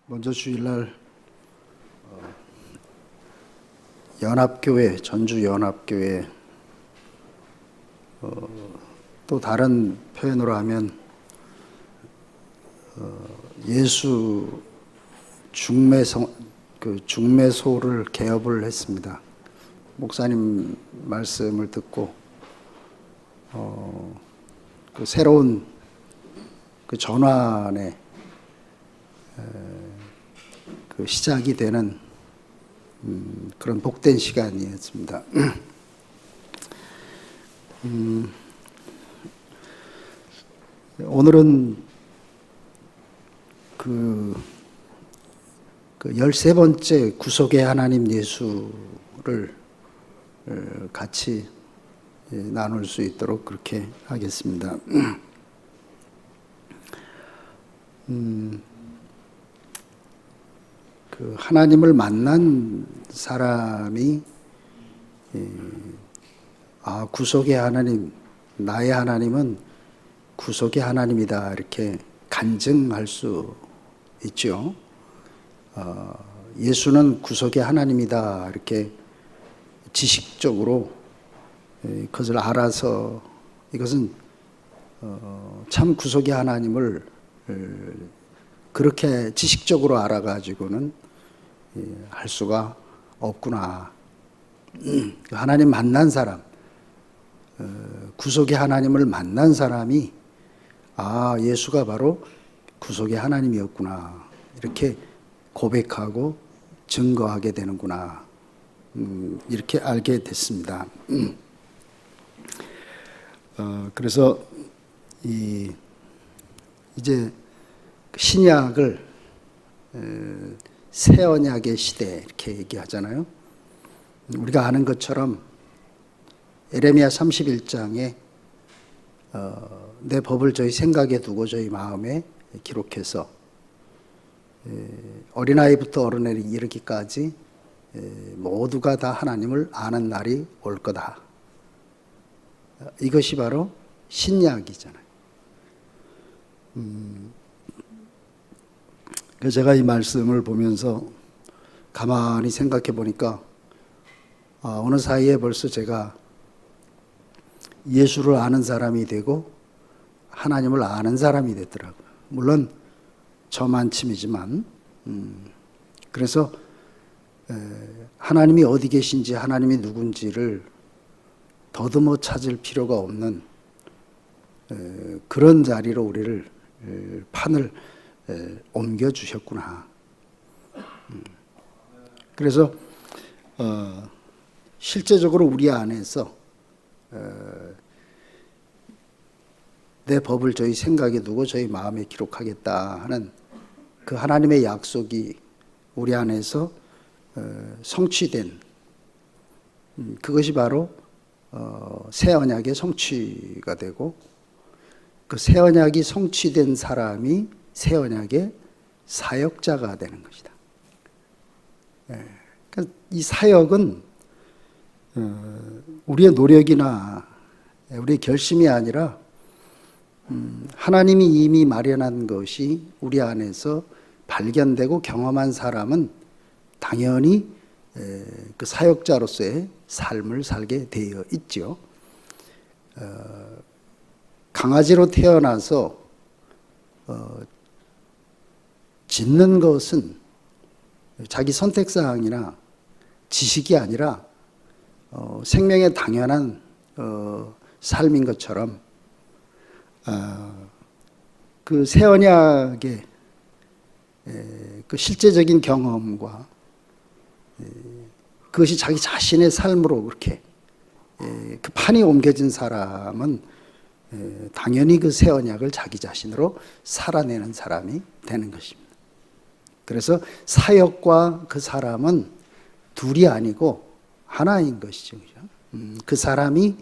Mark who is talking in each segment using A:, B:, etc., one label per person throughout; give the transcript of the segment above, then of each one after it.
A: 먼저 주일날 연합교회, 전주연합교회, 또 다른 표현으로 하면 예수 중매소를 개업을 했습니다. 목사님 말씀을 듣고 그 새로운 그 전환의 그 시작이 되는 그런 복된 시간이었습니다. 오늘은 그 13번째 구속의 하나님 예수를 같이 나눌 수 있도록 그렇게 하겠습니다. 그 하나님을 만난 사람이 구속의 하나님, 나의 하나님은 구속의 하나님이다 이렇게 간증할 수 있죠. 예수는 구속의 하나님이다 이렇게 지식적으로 그것을 알아서 이것은 참 구속의 하나님을 그렇게 지식적으로 알아가지고는 할 수가 없구나. 하나님 만난 사람, 구속의 하나님을 만난 사람이 예수가 바로 구속의 하나님이었구나 이렇게 고백하고 증거하게 되는구나 이렇게 알게 됐습니다. 그래서 이제 신약을 새 언약의 시대 이렇게 얘기하잖아요. 우리가 아는 것처럼 에레미야 31장에 내 법을 저희 생각에 두고 저희 마음에 기록해서 어린아이부터 어른에 이르기까지 모두가 다 하나님을 아는 날이 올 거다. 이것이 바로 신약이잖아요. 그래서 제가 이 말씀을 보면서 가만히 생각해 보니까 어느 사이에 벌써 제가 예수를 아는 사람이 되고 하나님을 아는 사람이 됐더라고요. 물론 저만침이지만 그래서 하나님이 어디 계신지 하나님이 누군지를 더듬어 찾을 필요가 없는 그런 자리로 우리를 판을 옮겨주셨구나. 그래서 실제적으로 우리 안에서 내 법을 저희 생각에 두고 저희 마음에 기록하겠다 하는 그 하나님의 약속이 우리 안에서 성취된 그것이 바로 새 언약의 성취가 되고 그 새 언약이 성취된 사람이 새 언약의 사역자가 되는 것이다. 그러니까 이 사역은 우리의 노력이나 우리의 결심이 아니라 하나님이 이미 마련한 것이 우리 안에서 발견되고 경험한 사람은 당연히 그 사역자로서의 삶을 살게 되어 있죠. 강아지로 태어나서 짖는 것은 자기 선택사항이나 지식이 아니라 생명의 당연한 삶인 것처럼 그 새 언약의 그 실제적인 경험과 그것이 자기 자신의 삶으로 그렇게 그 판이 옮겨진 사람은 당연히 그 새 언약을 자기 자신으로 살아내는 사람이 되는 것입니다. 그래서 사역과 그 사람은 둘이 아니고 하나인 것이죠. 그 사람이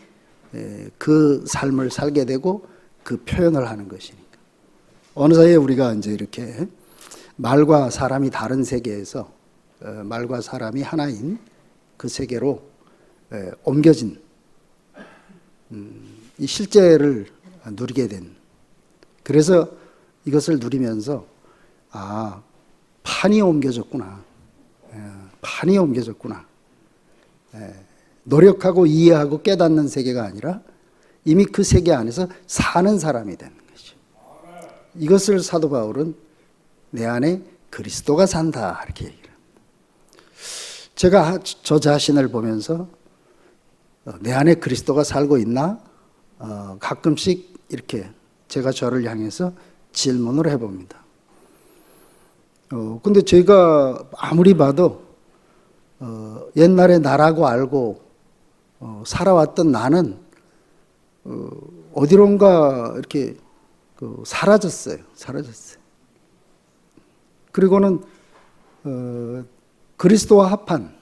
A: 그 삶을 살게 되고 그 표현을 하는 것이니까. 어느 사이에 우리가 이제 이렇게 말과 사람이 다른 세계에서 말과 사람이 하나인 그 세계로 옮겨진 이 실제를 누리게 된. 그래서 이것을 누리면서 판이 옮겨졌구나. 판이 옮겨졌구나. 노력하고 이해하고 깨닫는 세계가 아니라 이미 그 세계 안에서 사는 사람이 되는 것이죠. 이것을 사도 바울은 내 안에 그리스도가 산다 이렇게 얘기를 합니다. 제가 저 자신을 보면서 내 안에 그리스도가 살고 있나? 가끔씩 이렇게 제가 저를 향해서 질문을 해봅니다. 근데 제가 아무리 봐도 옛날에 나라고 알고 살아왔던 나는 어디론가 이렇게 사라졌어요. 그리고는 그리스도와 합한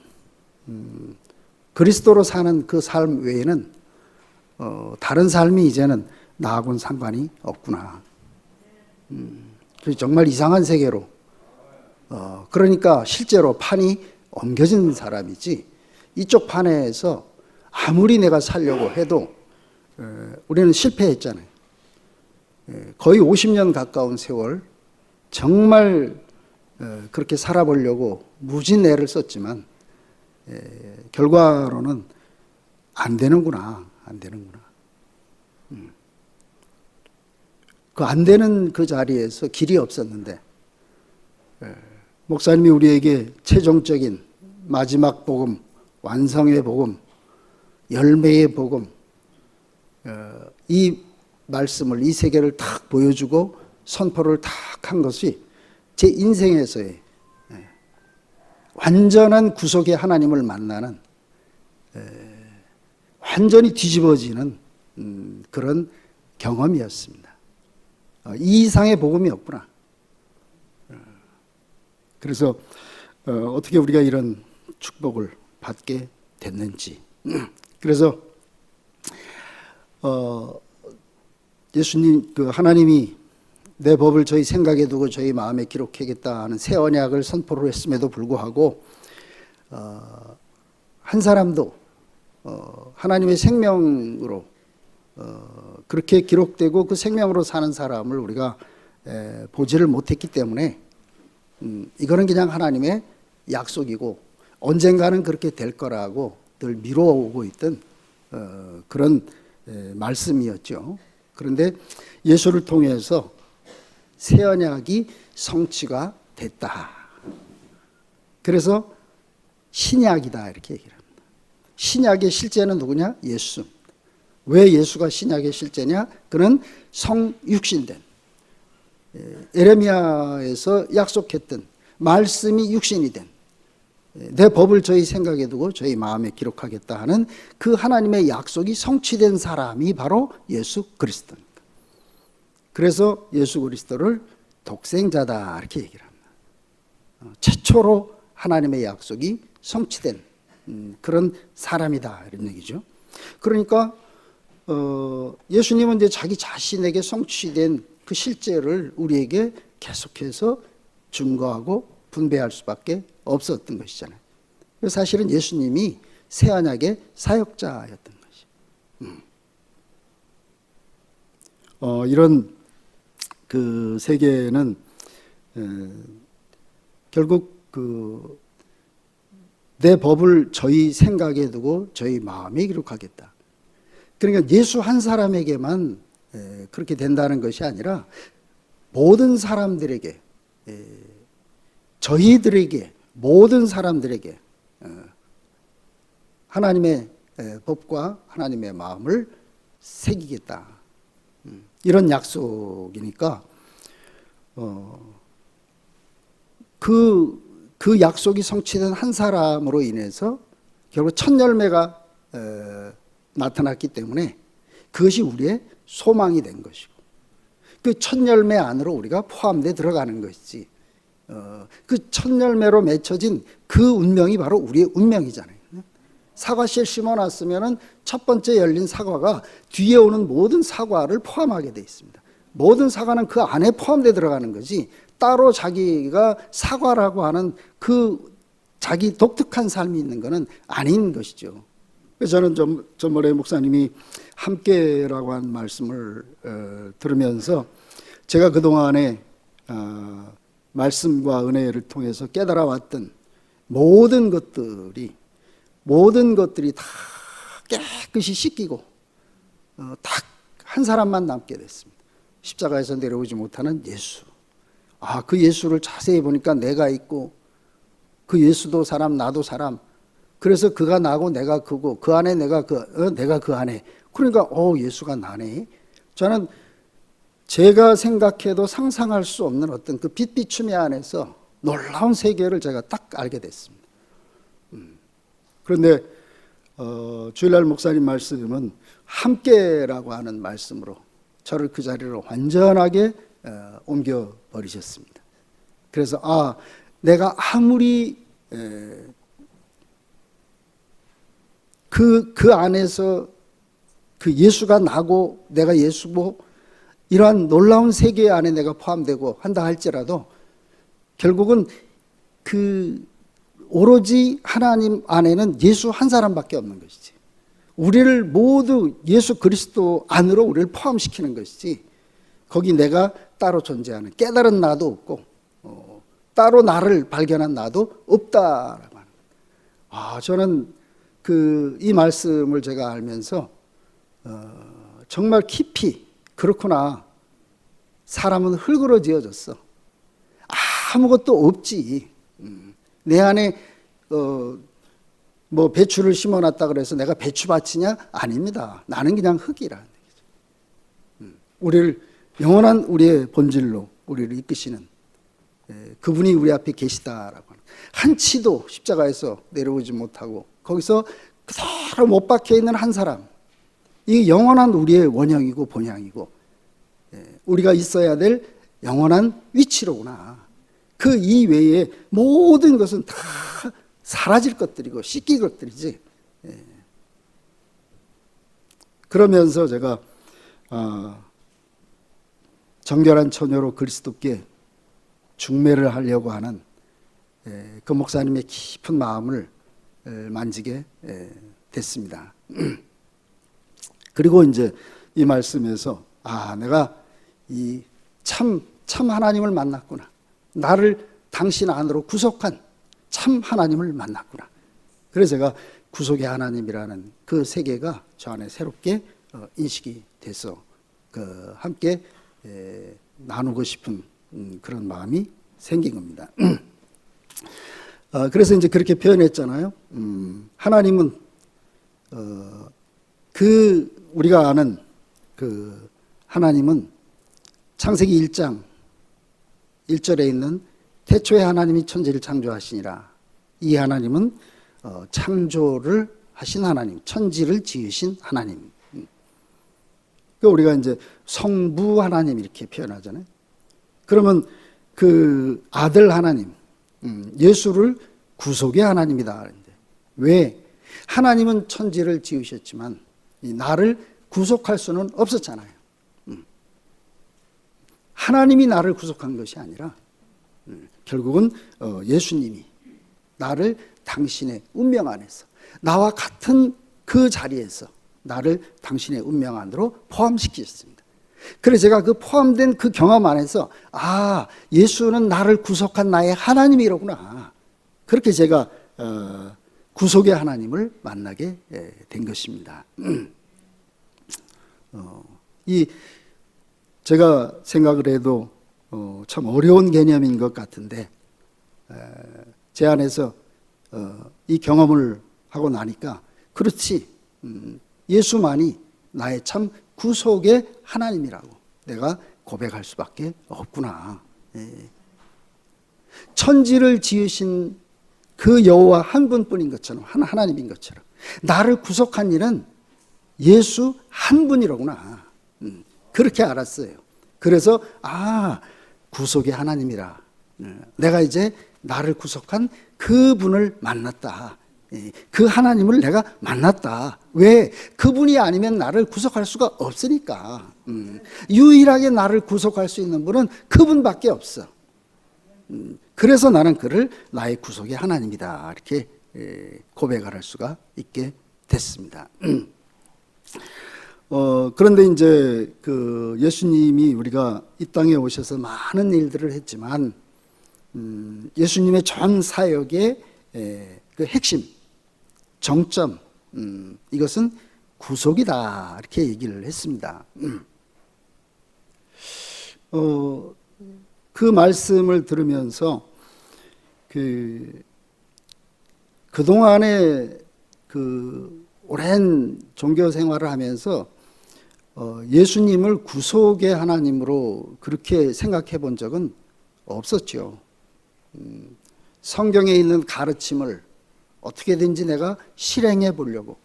A: 그리스도로 사는 그 삶 외에는 다른 삶이 이제는 나하고는 상관이 없구나. 정말 이상한 세계로 그러니까 실제로 판이 옮겨진 사람이지 이쪽 판에서 아무리 내가 살려고 해도 우리는 실패했잖아요. 거의 50년 가까운 세월 정말 그렇게 살아보려고 무진 애를 썼지만 결과로는 안 되는구나. 그 안 되는 그 자리에서 길이 없었는데 목사님이 우리에게 최종적인 마지막 복음, 완성의 복음, 열매의 복음, 이 말씀을, 이 세계를 탁 보여주고 선포를 탁 한 것이 제 인생에서의 완전한 구속의 하나님을 만나는 완전히 뒤집어지는 그런 경험이었습니다. 이 이상의 복음이 없구나. 그래서 어떻게 우리가 이런 축복을 받게 됐는지. 그래서 예수님, 하나님이 내 법을 저희 생각에 두고 저희 마음에 기록하겠다 하는 새 언약을 선포를 했음에도 불구하고 한 사람도 하나님의 생명으로 그렇게 기록되고 그 생명으로 사는 사람을 우리가 보지를 못했기 때문에 이거는 그냥 하나님의 약속이고 언젠가는 그렇게 될 거라고 늘 미뤄오고 있던 그런 말씀이었죠. 그런데 예수를 통해서 새 언약이 성취가 됐다. 그래서 신약이다 이렇게 얘기를 합니다. 신약의 실제는 누구냐? 예수. 왜 예수가 신약의 실제냐? 그는 성육신된 에레미야에서 약속했던 말씀이 육신이 된 내 법을 저희 생각에 두고 저희 마음에 기록하겠다 하는 그 하나님의 약속이 성취된 사람이 바로 예수 그리스도입니다. 그래서 예수 그리스도를 독생자다 이렇게 얘기를 합니다. 최초로 하나님의 약속이 성취된 그런 사람이다 이런 얘기죠. 그러니까 예수님은 이제 자기 자신에게 성취된 그 실제를 우리에게 계속해서 증거하고 분배할 수밖에 없었던 것이잖아요. 사실은 예수님이 새 언약의 사역자였던 것이죠. 이런 그 세계는 결국 내 법을 저희 생각에 두고 저희 마음에 기록하겠다. 그러니까 예수 한 사람에게만 그렇게 된다는 것이 아니라 모든 사람들에게, 저희들에게, 모든 사람들에게 하나님의 법과 하나님의 마음을 새기겠다. 이런 약속이니까 그 약속이 성취된 한 사람으로 인해서 결국 첫 열매가 나타났기 때문에 그것이 우리의 소망이 된 것이고 그 첫 열매 안으로 우리가 포함되어 들어가는 것이지 그 첫 열매로 맺혀진 그 운명이 바로 우리의 운명이잖아요. 사과씨를 심어놨으면 첫 번째 열린 사과가 뒤에 오는 모든 사과를 포함하게 되어 있습니다. 모든 사과는 그 안에 포함되어 들어가는 거지 따로 자기가 사과라고 하는 그 자기 독특한 삶이 있는 것은 아닌 것이죠. 그래서 저는 전번에 목사님이 함께라고 한 말씀을 들으면서 제가 그동안에 말씀과 은혜를 통해서 깨달아 왔던 모든 것들이 다 깨끗이 씻기고 딱 한 사람만 남게 됐습니다. 십자가에서 내려오지 못하는 예수. 그 예수를 자세히 보니까 내가 있고 그 예수도 사람 나도 사람. 그래서 그가 나고 내가 그고 그 안에 내가 그 안에. 그러니까 예수가 나네. 저는 제가 생각해도 상상할 수 없는 어떤 그 빛비춤의 안에서 놀라운 세계를 제가 딱 알게 됐습니다. 그런데 주일날 목사님 말씀은 함께라고 하는 말씀으로 저를 그 자리로 완전하게 옮겨버리셨습니다. 그래서 내가 아무리 그 안에서 그 예수가 나고 내가 예수고 이러한 놀라운 세계 안에 내가 포함되고 한다 할지라도 결국은 그 오로지 하나님 안에는 예수 한 사람밖에 없는 것이지. 우리를 모두 예수 그리스도 안으로 우리를 포함시키는 것이지. 거기 내가 따로 존재하는 깨달은 나도 없고 따로 나를 발견한 나도 없다라고 하는. 저는 이 말씀을 제가 알면서 정말 깊이 그렇구나. 사람은 흙으로 지어졌어. 아무것도 없지. 내 안에 배추를 심어놨다 그래서 내가 배추밭이냐? 아닙니다. 나는 그냥 흙이라는 얘기죠. 우리를 영원한 우리의 본질로 우리를 이끄시는 그분이 우리 앞에 계시다라고 하는. 한치도 십자가에서 내려오지 못하고 거기서 그대로 못 박혀 있는 한 사람. 이게 영원한 우리의 원형이고 본향이고 우리가 있어야 될 영원한 위치로구나. 그 이외에 모든 것은 다 사라질 것들이고 씻길 것들이지. 그러면서 제가 정결한 처녀로 그리스도께 중매를 하려고 하는 그 목사님의 깊은 마음을 만지게 됐습니다. 그리고 이제 이 말씀에서 내가 이 참 하나님을 만났구나. 나를 당신 안으로 구속한 참 하나님을 만났구나. 그래서 제가 구속의 하나님이라는 그 세계가 저 안에 새롭게 인식이 돼서 함께 나누고 싶은 그런 마음이 생긴 겁니다. 그래서 이제 그렇게 표현했잖아요. 하나님은 우리가 아는 그 하나님은 창세기 1장 1절에 있는 태초에 하나님이 천지를 창조하시니라. 이 하나님은 창조를 하신 하나님, 천지를 지으신 하나님. 우리가 이제 성부 하나님 이렇게 표현하잖아요. 그러면 그 아들 하나님, 예수를 구속의 하나님이다. 왜? 하나님은 천지를 지으셨지만 나를 구속할 수는 없었잖아요. 하나님이 나를 구속한 것이 아니라 결국은 예수님이 나를 당신의 운명 안에서 나와 같은 그 자리에서 나를 당신의 운명 안으로 포함시키셨습니다. 그래서 제가 그 포함된 그 경험 안에서 예수는 나를 구속한 나의 하나님이로구나. 그렇게 제가 구속의 하나님을 만나게 된 것입니다. 제가 생각을 해도 참 어려운 개념인 것 같은데 제 안에서 이 경험을 하고 나니까 그렇지, 예수만이 나의 참 구속의 하나님이라고 내가 고백할 수밖에 없구나. 천지를 지으신 그 여호와 한 분뿐인 것처럼, 하나님인 것처럼 나를 구속한 일은 예수 한 분이로구나. 그렇게 알았어요. 그래서 구속의 하나님이라. 내가 이제 나를 구속한 그분을 만났다. 그 하나님을 내가 만났다. 왜? 그분이 아니면 나를 구속할 수가 없으니까. 유일하게 나를 구속할 수 있는 분은 그분밖에 없어. 그래서 나는 그를 나의 구속의 하나님이다. 이렇게 고백할 수가 있게 됐습니다. 그런데 이제 그 예수님이 우리가 이 땅에 오셔서 많은 일들을 했지만 예수님의 전 사역의 그 핵심, 정점, 이것은 구속이다 이렇게 얘기를 했습니다. 그 말씀을 들으면서 그동안에 그 오랜 종교 생활을 하면서 예수님을 구속의 하나님으로 그렇게 생각해 본 적은 없었죠. 성경에 있는 가르침을 어떻게든지 내가 실행해 보려고,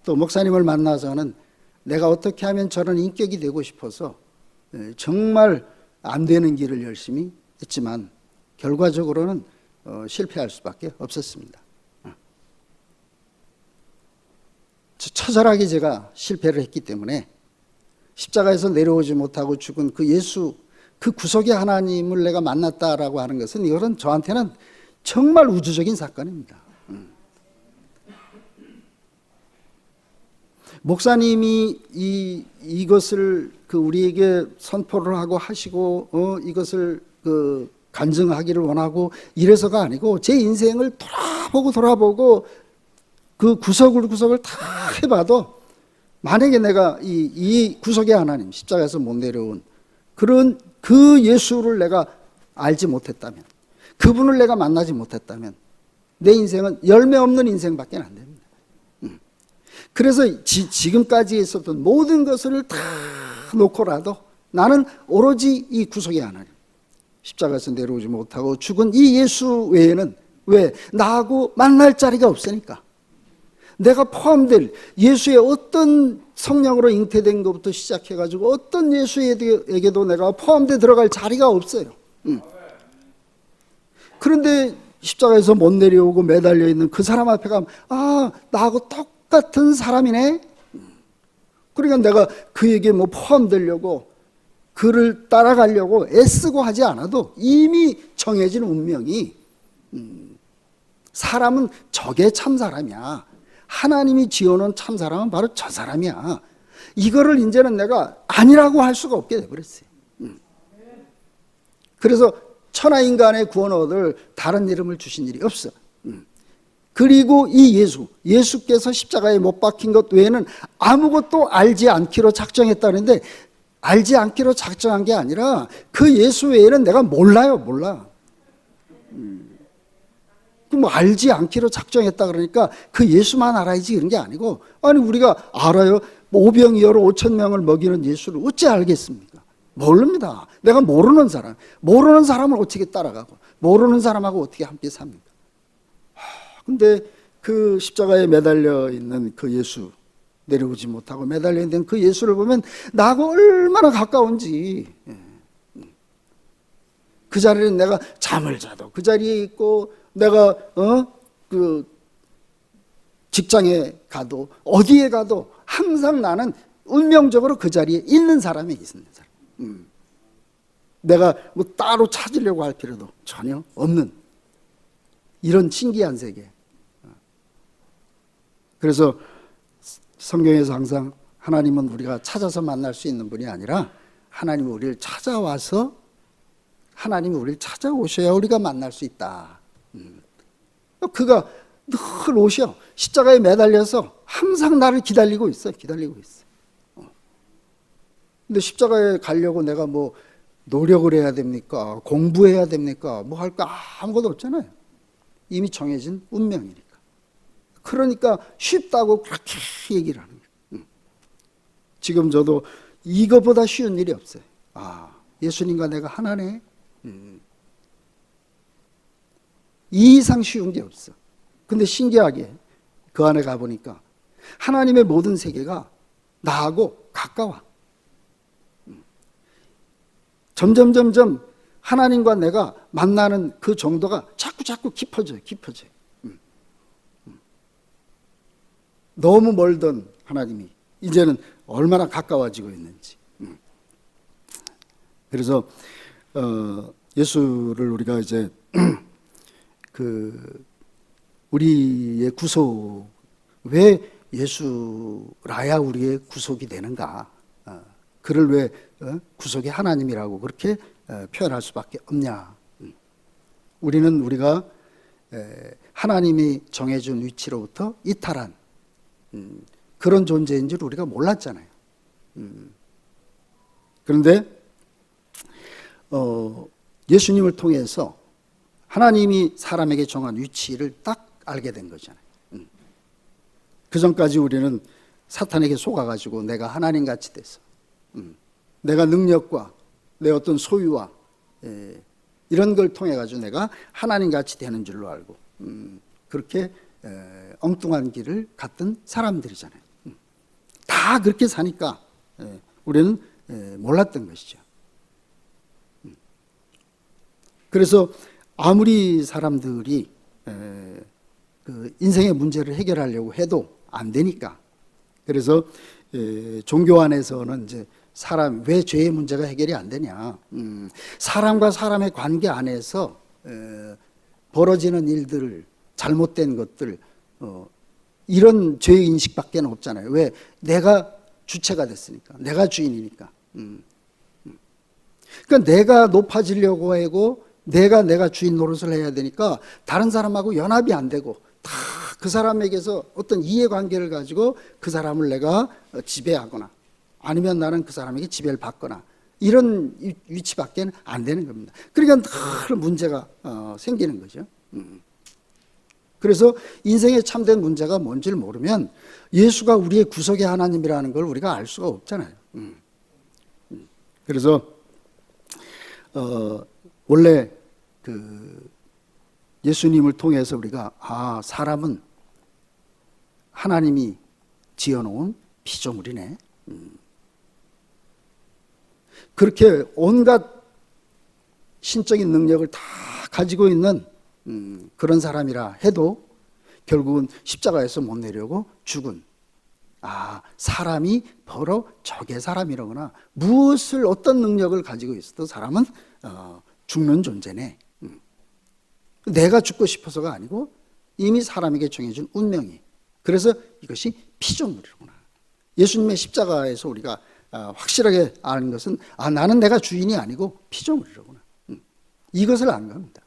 A: 또 목사님을 만나서는 내가 어떻게 하면 저런 인격이 되고 싶어서 정말 안 되는 길을 열심히 했지만 결과적으로는 실패할 수밖에 없었습니다. 처절하게 제가 실패를 했기 때문에 십자가에서 내려오지 못하고 죽은 그 예수, 그 구속의 하나님을 내가 만났다라고 하는 것은, 이것은 저한테는 정말 우주적인 사건입니다. 목사님이 이것을 우리에게 선포를 하고 하시고 이것을 간증하기를 원하고 이래서가 아니고, 제 인생을 돌아보고 그 구속을 다 해봐도, 만약에 내가 이 구속의 하나님, 십자가에서 못 내려온 그런 그 예수를 내가 알지 못했다면, 그분을 내가 만나지 못했다면 내 인생은 열매 없는 인생밖에 안 됩니다. 그래서 지금까지 있었던 모든 것을 다 놓고라도 나는 오로지 이 구속의 하나님, 십자가에서 내려오지 못하고 죽은 이 예수 외에는, 왜? 나하고 만날 자리가 없으니까. 내가 포함될 예수의 어떤 성령으로 잉태된 것부터 시작해가지고 어떤 예수에게도 내가 포함되어 들어갈 자리가 없어요. 그런데 십자가에서 못 내려오고 매달려 있는 그 사람 앞에 가면, 아, 나하고 똑같은 사람이네. 그러니까 내가 그에게 뭐 포함되려고, 그를 따라가려고 애쓰고 하지 않아도 이미 정해진 운명이, 사람은 저게 참 사람이야, 하나님이 지어놓은 참 사람은 바로 저 사람이야, 이거를 이제는 내가 아니라고 할 수가 없게 돼버렸어요. 그래서 천하인간의 구원을 얻을 다른 이름을 주신 일이 없어. 그리고 이 예수께서 십자가에 못 박힌 것 외에는 아무것도 알지 않기로 작정했다는데, 알지 않기로 작정한 게 아니라 그 예수 외에는 내가 몰라. 뭐 알지 않기로 작정했다 그러니까 그 예수만 알아야지 그런 게 아니고, 아니 우리가 알아요? 오병이어로 5,000명을 먹이는 예수를 어찌 알겠습니까? 모릅니다. 내가 모르는 사람을 어떻게 따라가고, 모르는 사람하고 어떻게 함께 삽니까? 근데 그 십자가에 매달려 있는 그 예수, 내려오지 못하고 매달려 있는 그 예수를 보면 나하고 얼마나 가까운지. 그 자리는 내가 잠을 자도 그 자리에 있고, 내가 그 직장에 가도 어디에 가도 항상 나는 운명적으로 그 자리에 있는 사람이 있는 사람. 내가 뭐 따로 찾으려고 할 필요도 전혀 없는 이런 신기한 세계. 그래서 성경에서 항상 하나님은 우리가 찾아서 만날 수 있는 분이 아니라, 하나님이 우리를 찾아와서, 하나님이 우리를 찾아오셔야 우리가 만날 수 있다. 그가 늘 오셔. 십자가에 매달려서 항상 나를 기다리고 있어. 근데 십자가에 가려고 내가 뭐 노력을 해야 됩니까? 공부해야 됩니까? 뭐 할 거 아무것도 없잖아요. 이미 정해진 운명이니까. 그러니까 쉽다고 그렇게 얘기를 하는 거예요. 지금 저도 이거보다 쉬운 일이 없어요. 아, 예수님과 내가 하나네. 이 이상 쉬운 게 없어. 근데 신기하게 그 안에 가보니까 하나님의 모든 세계가 나하고 가까워. 점점 하나님과 내가 만나는 그 정도가 자꾸 깊어져요. 너무 멀던 하나님이 이제는 얼마나 가까워지고 있는지. 그래서 예수를 우리가 이제 우리의 구속, 왜 예수라야 우리의 구속이 되는가? 그를 왜 구속의 하나님이라고 그렇게 표현할 수밖에 없냐? 우리는 우리가 하나님이 정해준 위치로부터 이탈한 그런 존재인 줄 우리가 몰랐잖아요. 그런데 예수님을 통해서 하나님이 사람에게 정한 위치를 딱 알게 된 거잖아요. 그 전까지 우리는 사탄에게 속아가지고 내가 하나님같이 돼서 내가 능력과 내 어떤 소유와 이런 걸 통해 가지고 내가 하나님같이 되는 줄로 알고 그렇게 엉뚱한 길을 갔던 사람들이잖아요. 다 그렇게 사니까 우리는 몰랐던 것이죠. 그래서 아무리 사람들이 그 인생의 문제를 해결하려고 해도 안 되니까, 그래서 종교 안에서는 이제 사람 왜 죄의 문제가 해결이 안 되냐, 사람과 사람의 관계 안에서 벌어지는 일들, 잘못된 것들, 이런 죄 인식밖에 없잖아요. 왜? 내가 주체가 됐으니까, 내가 주인이니까. 그러니까 내가 높아지려고 하고 내가 주인 노릇을 해야 되니까 다른 사람하고 연합이 안 되고 다 그 사람에게서 어떤 이해관계를 가지고 그 사람을 내가 지배하거나 아니면 나는 그 사람에게 지배를 받거나 이런 위치밖에 안 되는 겁니다. 그러니까 늘 문제가 생기는 거죠. 그래서 인생의 참된 문제가 뭔지를 모르면 예수가 우리의 구속의 하나님이라는 걸 우리가 알 수가 없잖아요. 그래서 원래 그 예수님을 통해서 우리가 사람은 하나님이 지어놓은 피조물이네. 그렇게 온갖 신적인 능력을 다 가지고 있는 그런 사람이라 해도 결국은 십자가에서 못 내려오고 죽은 사람이 바로 적의 사람이라거나 무엇을 어떤 능력을 가지고 있어도 사람은 죽는 존재네. 내가 죽고 싶어서가 아니고 이미 사람에게 정해준 운명이. 그래서 이것이 피조물이구나. 예수님의 십자가에서 우리가 확실하게 아는 것은 나는 내가 주인이 아니고 피조물이라구나. 이것을 안 겁니다.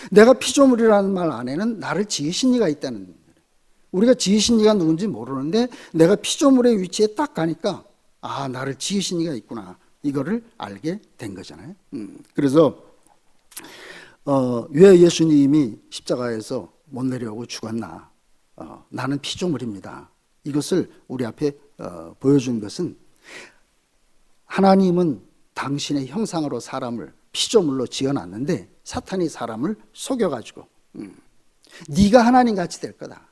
A: 내가 피조물이라는 말 안에는 나를 지으신 이가 있다는 거예요. 우리가 지으신 이가 누군지 모르는데 내가 피조물의 위치에 딱 가니까 나를 지으신 이가 있구나. 이거를 알게 된 거잖아요. 그래서 왜 예수님이 십자가에서 못 내려오고 죽었나? 나는 피조물입니다. 이것을 우리 앞에 보여준 것은 하나님은 당신의 형상으로 사람을 피조물로 지어놨는데 사탄이 사람을 속여가지고 네가 하나님같이 될 거다.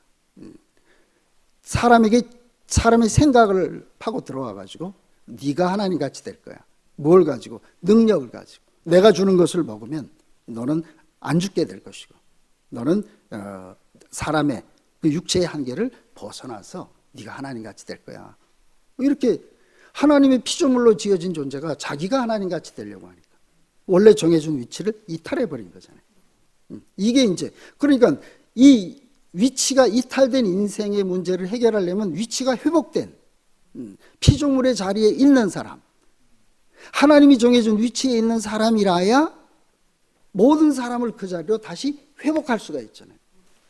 A: 사람의 생각을 파고 들어와가지고 네가 하나님같이 될 거야. 뭘 가지고? 능력을 가지고. 내가 주는 것을 먹으면 너는 안 죽게 될 것이고 너는 사람의 그 육체의 한계를 벗어나서 네가 하나님같이 될 거야. 이렇게 하나님의 피조물로 지어진 존재가 자기가 하나님같이 되려고 하니까 원래 정해준 위치를 이탈해버린 거잖아요. 이게 이제 그러니까 이 위치가 이탈된 인생의 문제를 해결하려면 위치가 회복된 피조물의 자리에 있는 사람, 하나님이 정해준 위치에 있는 사람이라야 모든 사람을 그 자리로 다시 회복할 수가 있잖아요.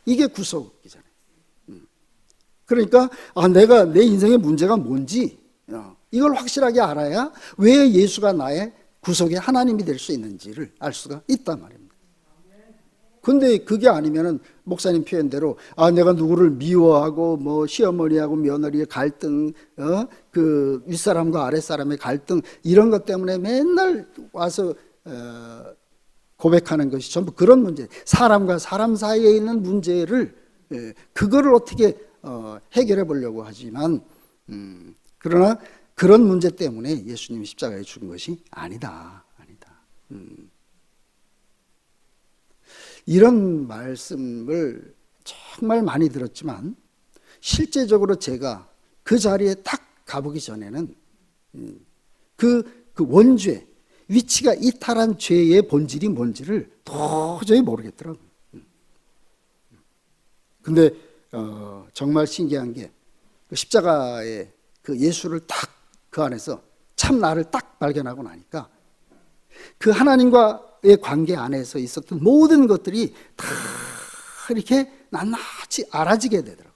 A: 이게 구속이잖아요. 그러니까 내가 내 인생의 문제가 뭔지 이걸 확실하게 알아야 왜 예수가 나의 구속의 하나님이 될 수 있는지를 알 수가 있단 말입니다. 근데 그게 아니면은 목사님 표현대로 내가 누구를 미워하고 뭐 시어머니하고 며느리의 갈등, 그 윗사람과 아랫사람의 갈등 이런 것 때문에 맨날 와서 고백하는 것이 전부 그런 문제, 사람과 사람 사이에 있는 문제를 그거를 어떻게 해결해 보려고 하지만 그러나 그런 문제 때문에 예수님이 십자가에 죽은 것이 아니다. 이런 말씀을 정말 많이 들었지만 실제적으로 제가 그 자리에 딱 가보기 전에는 그 원죄, 위치가 이탈한 죄의 본질이 뭔지를 도저히 모르겠더라고요. 근데 정말 신기한 게 그 십자가에 그 예수를 딱 그 안에서 참 나를 딱 발견하고 나니까 그 하나님과 관계 안에서 있었던 모든 것들이 다 이렇게 낱낱이 알아지게 되더라고요.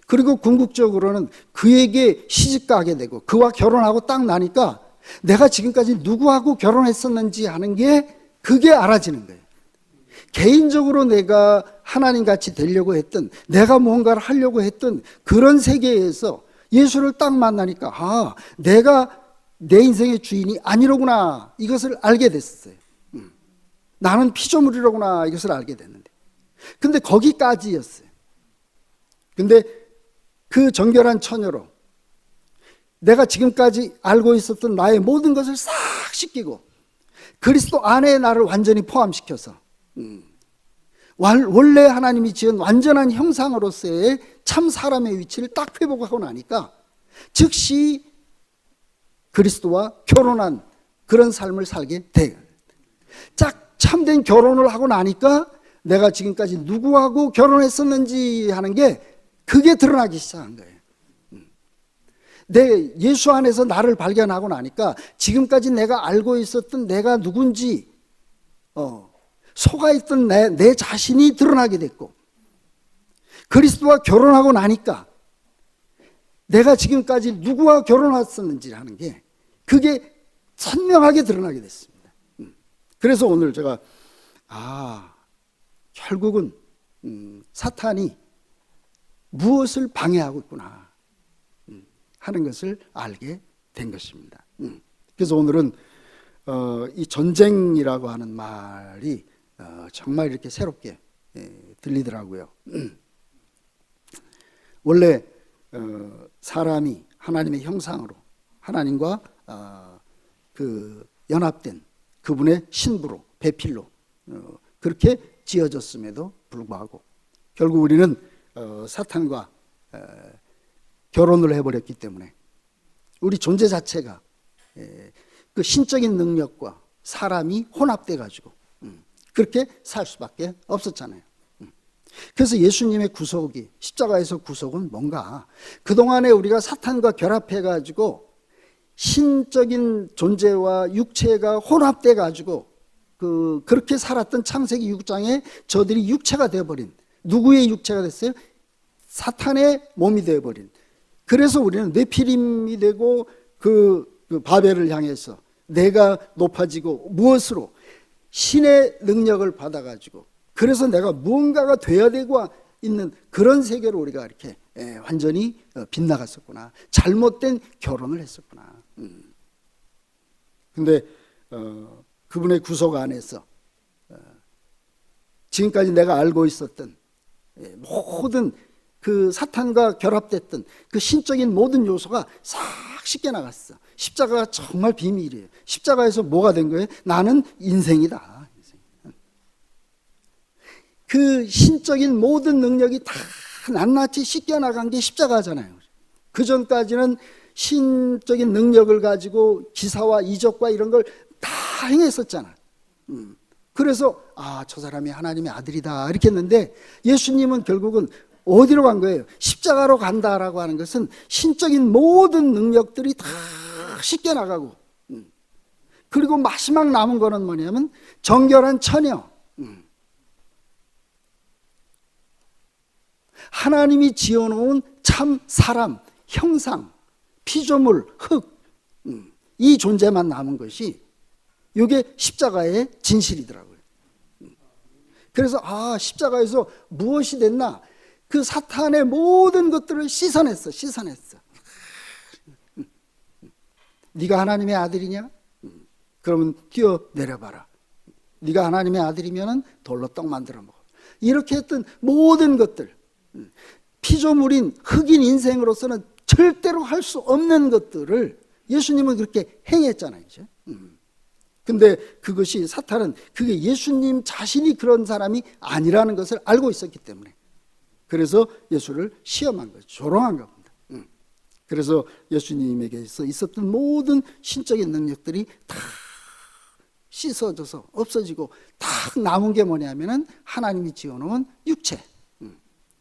A: 그리고 궁극적으로는 그에게 시집가게 되고 그와 결혼하고 딱 나니까 내가 지금까지 누구하고 결혼했었는지 하는 게 그게 알아지는 거예요. 개인적으로 내가 하나님 같이 되려고 했던, 내가 뭔가를 하려고 했던 그런 세계에서 예수를 딱 만나니까 아, 내가 내 인생의 주인이 아니로구나, 이것을 알게 됐어요. 나는 피조물이로구나, 이것을 알게 됐는데, 근데 거기까지였어요. 근데 그 정결한 처녀로 내가 지금까지 알고 있었던 나의 모든 것을 싹 씻기고 그리스도 안에 나를 완전히 포함시켜서 원래 하나님이 지은 완전한 형상으로서의 참 사람의 위치를 딱 회복하고 나니까 즉시 그리스도와 결혼한 그런 삶을 살게 돼요. 딱 참된 결혼을 하고 나니까 내가 지금까지 누구하고 결혼했었는지 하는 게 그게 드러나기 시작한 거예요. 내 예수 안에서 나를 발견하고 나니까 지금까지 내가 알고 있었던 내가 누군지 속아있던 내 자신이 드러나게 됐고, 그리스도와 결혼하고 나니까 내가 지금까지 누구와 결혼했었는지 하는 게 그게 선명하게 드러나게 됐습니다. 그래서 오늘 제가 결국은 사탄이 무엇을 방해하고 있구나 하는 것을 알게 된 것입니다. 그래서 오늘은 이 전쟁이라고 하는 말이 정말 이렇게 새롭게 들리더라고요. 원래 사람이 하나님의 형상으로 하나님과 그 연합된 그분의 신부로, 배필로 그렇게 지어졌음에도 불구하고 결국 우리는 사탄과 결혼을 해버렸기 때문에 우리 존재 자체가 그 신적인 능력과 사람이 혼합돼 가지고 그렇게 살 수밖에 없었잖아요. 그래서 예수님의 구속이, 십자가에서 구속은 뭔가, 그동안에 우리가 사탄과 결합해 가지고 신적인 존재와 육체가 혼합돼 가지고 그렇게 살았던 창세기 6장에 저들이 육체가 되어버린, 누구의 육체가 됐어요? 사탄의 몸이 되어버린. 그래서 우리는 네피림이 되고 그 바벨을 향해서 내가 높아지고 무엇으로? 신의 능력을 받아가지고, 그래서 내가 무언가가 되어야 되고 있는 그런 세계로 우리가 이렇게 완전히 빗나갔었구나. 잘못된 결혼을 했었구나. 근데 그분의 구속 안에서 지금까지 내가 알고 있었던 모든 그 사탄과 결합됐던 그 신적인 모든 요소가 싹 씻겨나갔어. 십자가가 정말 비밀이에요. 십자가에서 뭐가 된 거예요? 나는 인생이다. 그 신적인 모든 능력이 다 낱낱이 씻겨나간 게 십자가잖아요. 그 전까지는 신적인 능력을 가지고 기사와 이적과 이런 걸 다 행했었잖아. 그래서 저 사람이 하나님의 아들이다 이렇게 했는데, 예수님은 결국은 어디로 간 거예요? 십자가로 간다라고 하는 것은 신적인 모든 능력들이 다 씻겨나가고, 그리고 마지막 남은 거는 뭐냐면 정결한 처녀, 하나님이 지어놓은 참 사람, 형상, 피조물, 흙, 이 존재만 남은 것이 이게 십자가의 진실이더라고요. 그래서 십자가에서 무엇이 됐나? 그 사탄의 모든 것들을 씻어냈어. 네가 하나님의 아들이냐? 그러면 뛰어내려봐라. 네가 하나님의 아들이면 돌로 떡 만들어 먹어. 이렇게 했던 모든 것들, 피조물인 흑인 인생으로서는 절대로 할 수 없는 것들을 예수님은 그렇게 행했잖아요. 근데 그것이, 사탄은 그게 예수님 자신이 그런 사람이 아니라는 것을 알고 있었기 때문에, 그래서 예수를 시험한 거죠. 조롱한 겁니다. 그래서 예수님에게서 있었던 모든 신적인 능력들이 다 씻어져서 없어지고 딱 남은 게 뭐냐면은 하나님이 지어놓은 육체,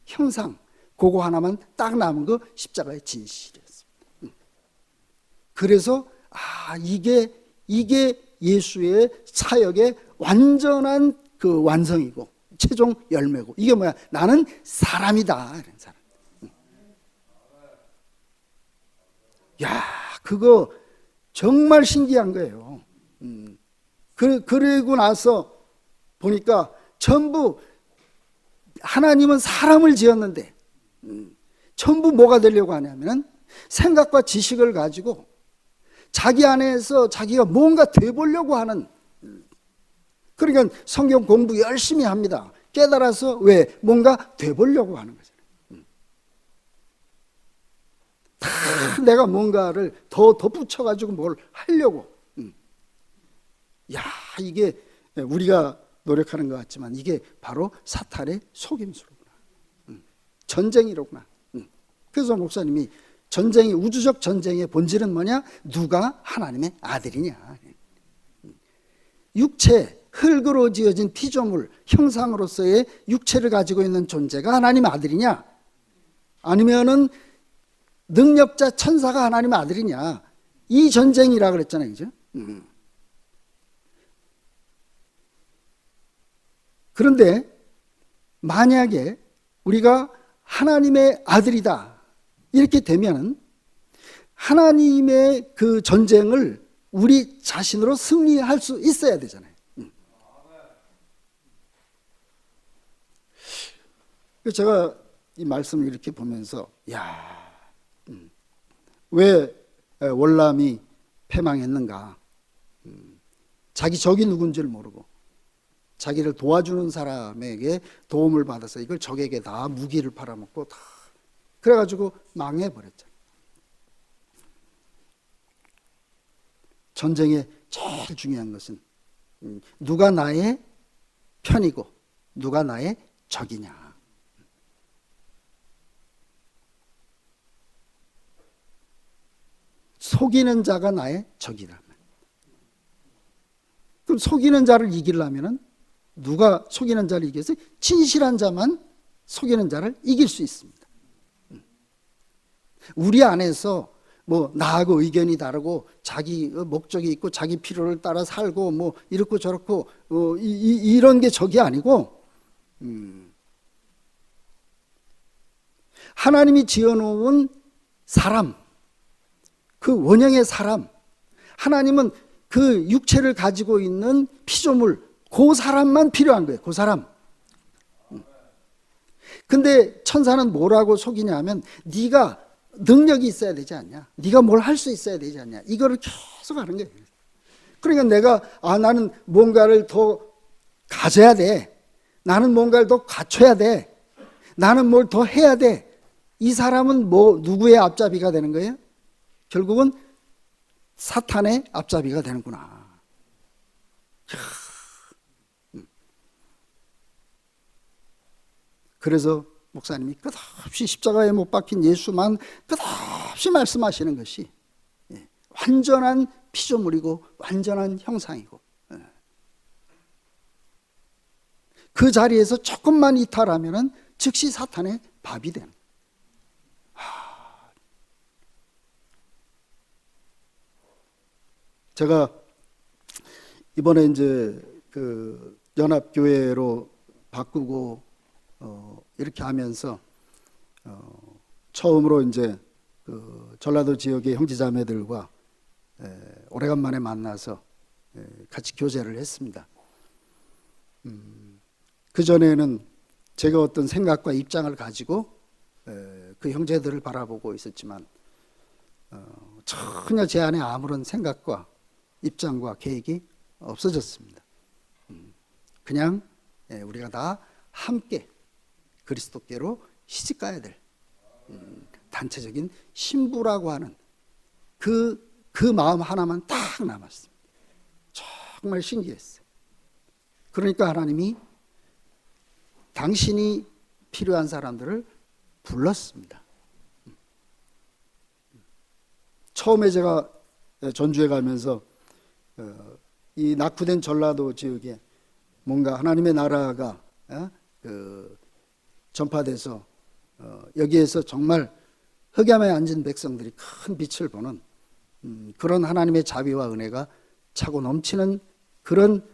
A: 형상, 그거 하나만 딱 남은 거, 십자가의 진실이었습니다. 그래서 이게 예수의 사역의 완전한 그 완성이고 최종 열매고, 이게 뭐야? 나는 사람이다. 이런 사람. 야, 그거 정말 신기한 거예요. 그리고 나서 보니까 전부 하나님은 사람을 지었는데 전부 뭐가 되려고 하냐면 생각과 지식을 가지고 자기 안에서 자기가 뭔가 돼보려고 하는, 그러니까 성경 공부 열심히 합니다. 깨달아서 왜? 뭔가 돼보려고 하는 거잖아요. 다 내가 뭔가를 더 덧붙여가지고 뭘 하려고. 야, 이게 우리가 노력하는 것 같지만 이게 바로 사탄의 속임수로구나. 전쟁이로구나. 그래서 목사님이 전쟁이, 우주적 전쟁의 본질은 뭐냐? 누가 하나님의 아들이냐. 육체, 흙으로 지어진 피조물, 형상으로서의 육체를 가지고 있는 존재가 하나님의 아들이냐? 아니면은 능력자 천사가 하나님의 아들이냐? 이 전쟁이라 그랬잖아요. 그죠? 그런데 만약에 우리가 하나님의 아들이다 이렇게 되면 하나님의 그 전쟁을 우리 자신으로 승리할 수 있어야 되잖아요. 제가 이 말씀을 이렇게 보면서 왜 월남이 패망했는가? 자기 적이 누군지를 모르고 자기를 도와주는 사람에게 도움을 받아서 이걸 적에게 다 무기를 팔아먹고 다 그래가지고 망해버렸잖아요. 전쟁의 제일 중요한 것은 누가 나의 편이고 누가 나의 적이냐. 속이는 자가 나의 적이라면, 그럼 속이는 자를 이기려면 누가 속이는 자를 이겨서? 진실한 자만 속이는 자를 이길 수 있습니다. 우리 안에서 뭐 나하고 의견이 다르고 자기 목적이 있고 자기 필요를 따라 살고 뭐 이렇고 저렇고 이런 게 적이 아니고, 하나님이 지어놓은 사람, 그 원형의 사람, 하나님은 그 육체를 가지고 있는 피조물, 그 사람만 필요한 거예요. 그 사람. 근데 천사는 뭐라고 속이냐면 네가 능력이 있어야 되지 않냐, 네가 뭘 할 수 있어야 되지 않냐, 이거를 계속 하는 거예요. 그러니까 내가 나는 뭔가를 더 가져야 돼, 나는 뭔가를 더 갖춰야 돼, 나는 뭘 더 해야 돼. 이 사람은 뭐 누구의 앞잡이가 되는 거예요? 결국은 사탄의 앞잡이가 되는구나. 그래서 목사님이 끝없이 십자가에 못 박힌 예수만 끝없이 말씀하시는 것이 완전한 피조물이고 완전한 형상이고, 그 자리에서 조금만 이탈하면 즉시 사탄의 밥이 되는. 제가 이번에 이제 그 연합교회로 바꾸고 이렇게 하면서 처음으로 이제 그 전라도 지역의 형제자매들과 오래간만에 만나서 같이 교제를 했습니다. 그 전에는 제가 어떤 생각과 입장을 가지고 그 형제들을 바라보고 있었지만 전혀 제 안에 아무런 생각과 입장과 계획이 없어졌습니다. 그냥 우리가 다 함께 그리스도께로 시집가야 될 단체적인 신부라고 하는 그 마음 하나만 딱 남았습니다. 정말 신기했어요. 그러니까 하나님이 당신이 필요한 사람들을 불렀습니다. 처음에 제가 전주에 가면서 이 낙후된 전라도 지역에 뭔가 하나님의 나라가 전파돼서 여기에서 정말 흑암에 앉은 백성들이 큰 빛을 보는 그런 하나님의 자비와 은혜가 차고 넘치는 그런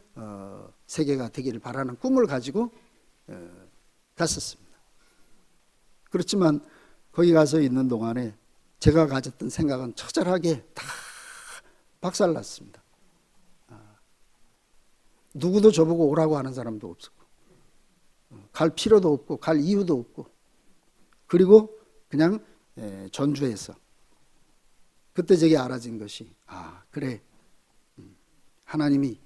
A: 세계가 되기를 바라는 꿈을 가지고 갔었습니다. 그렇지만 거기 가서 있는 동안에 제가 가졌던 생각은 처절하게 다 박살났습니다. 누구도 저보고 오라고 하는 사람도 없었고, 갈 필요도 없고 갈 이유도 없고, 그리고 그냥 전주에서 그때 제게 알아진 것이, 그래, 하나님이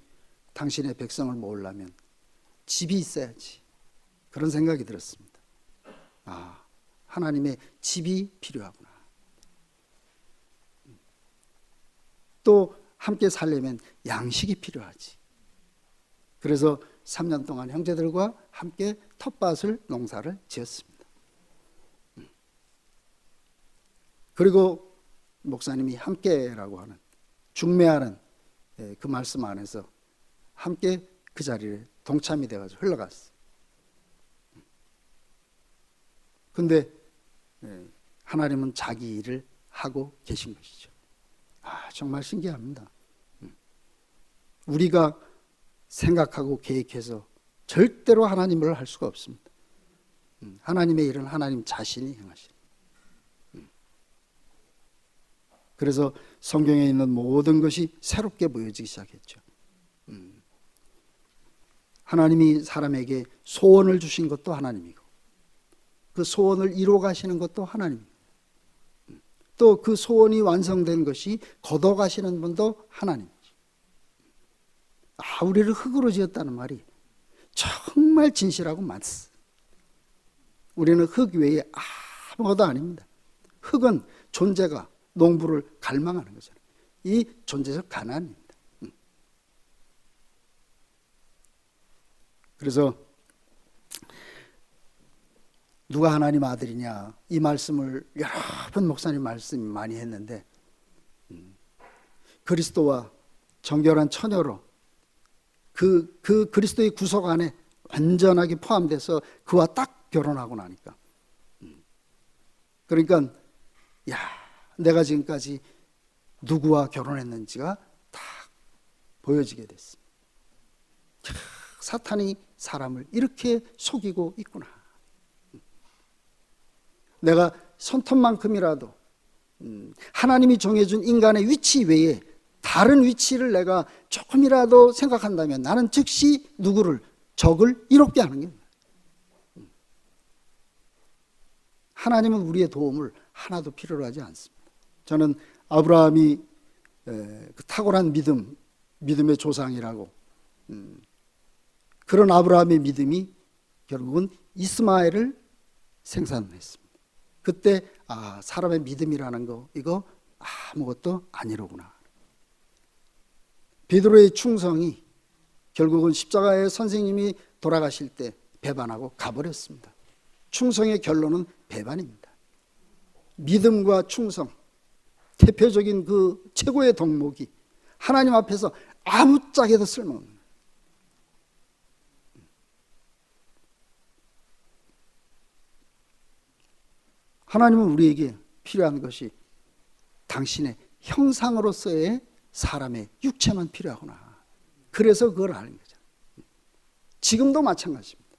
A: 당신의 백성을 모으려면 집이 있어야지, 그런 생각이 들었습니다. 하나님의 집이 필요하구나. 또 함께 살려면 양식이 필요하지. 그래서 3년 동안 형제들과 함께 텃밭을, 농사를 지었습니다. 그리고 목사님이 함께라고 하는, 중매하는 그 말씀 안에서 함께 그 자리에 동참이 돼가지고 흘러갔어요. 근데 하나님은 자기 일을 하고 계신 것이죠. 정말 신기합니다. 우리가 생각하고 계획해서 절대로 하나님을 할 수가 없습니다. 하나님의 일은 하나님 자신이 행하시는. 그래서 성경에 있는 모든 것이 새롭게 보여지기 시작했죠. 하나님이 사람에게 소원을 주신 것도 하나님이고, 그 소원을 이루어 가시는 것도 하나님이고, 또 그 소원이 완성된 것이 거둬 가시는 분도 하나님이죠. 우리를 흙으로 지었다는 말이 정말 진실하고 맞습니다. 우리는 흙 외에 아무것도 아닙니다. 흙은 존재가 농부를 갈망하는 거잖아요. 이 존재적 가난입니다. 그래서 누가 하나님 아들이냐, 이 말씀을 여러 번 목사님 말씀 많이 했는데, 그리스도와 정결한 처녀로 그 그리스도의 구속 안에 완전하게 포함돼서 그와 딱 결혼하고 나니까, 그러니까 내가 지금까지 누구와 결혼했는지가 딱 보여지게 됐습니다. 사탄이 사람을 이렇게 속이고 있구나. 내가 손톱만큼이라도 하나님이 정해준 인간의 위치 외에 다른 위치를 내가 조금이라도 생각한다면 나는 즉시 누구를, 적을 이롭게 하는 겁니다. 하나님은 우리의 도움을 하나도 필요로 하지 않습니다. 저는 아브라함이 그 탁월한 믿음의 조상이라고, 그런 아브라함의 믿음이 결국은 이스마엘을 생산했습니다. 그때 사람의 믿음이라는 거, 이거 아무것도 아니로구나. 베드로의 충성이 결국은 십자가의 선생님이 돌아가실 때 배반하고 가버렸습니다. 충성의 결론은 배반입니다. 믿음과 충성, 대표적인 그 최고의 덕목이 하나님 앞에서 아무짝에도 쓸모없는 거예요. 하나님은 우리에게 필요한 것이 당신의 형상으로서의 사람의 육체만 필요하구나. 그래서 그걸 하는 거죠. 지금도 마찬가지입니다.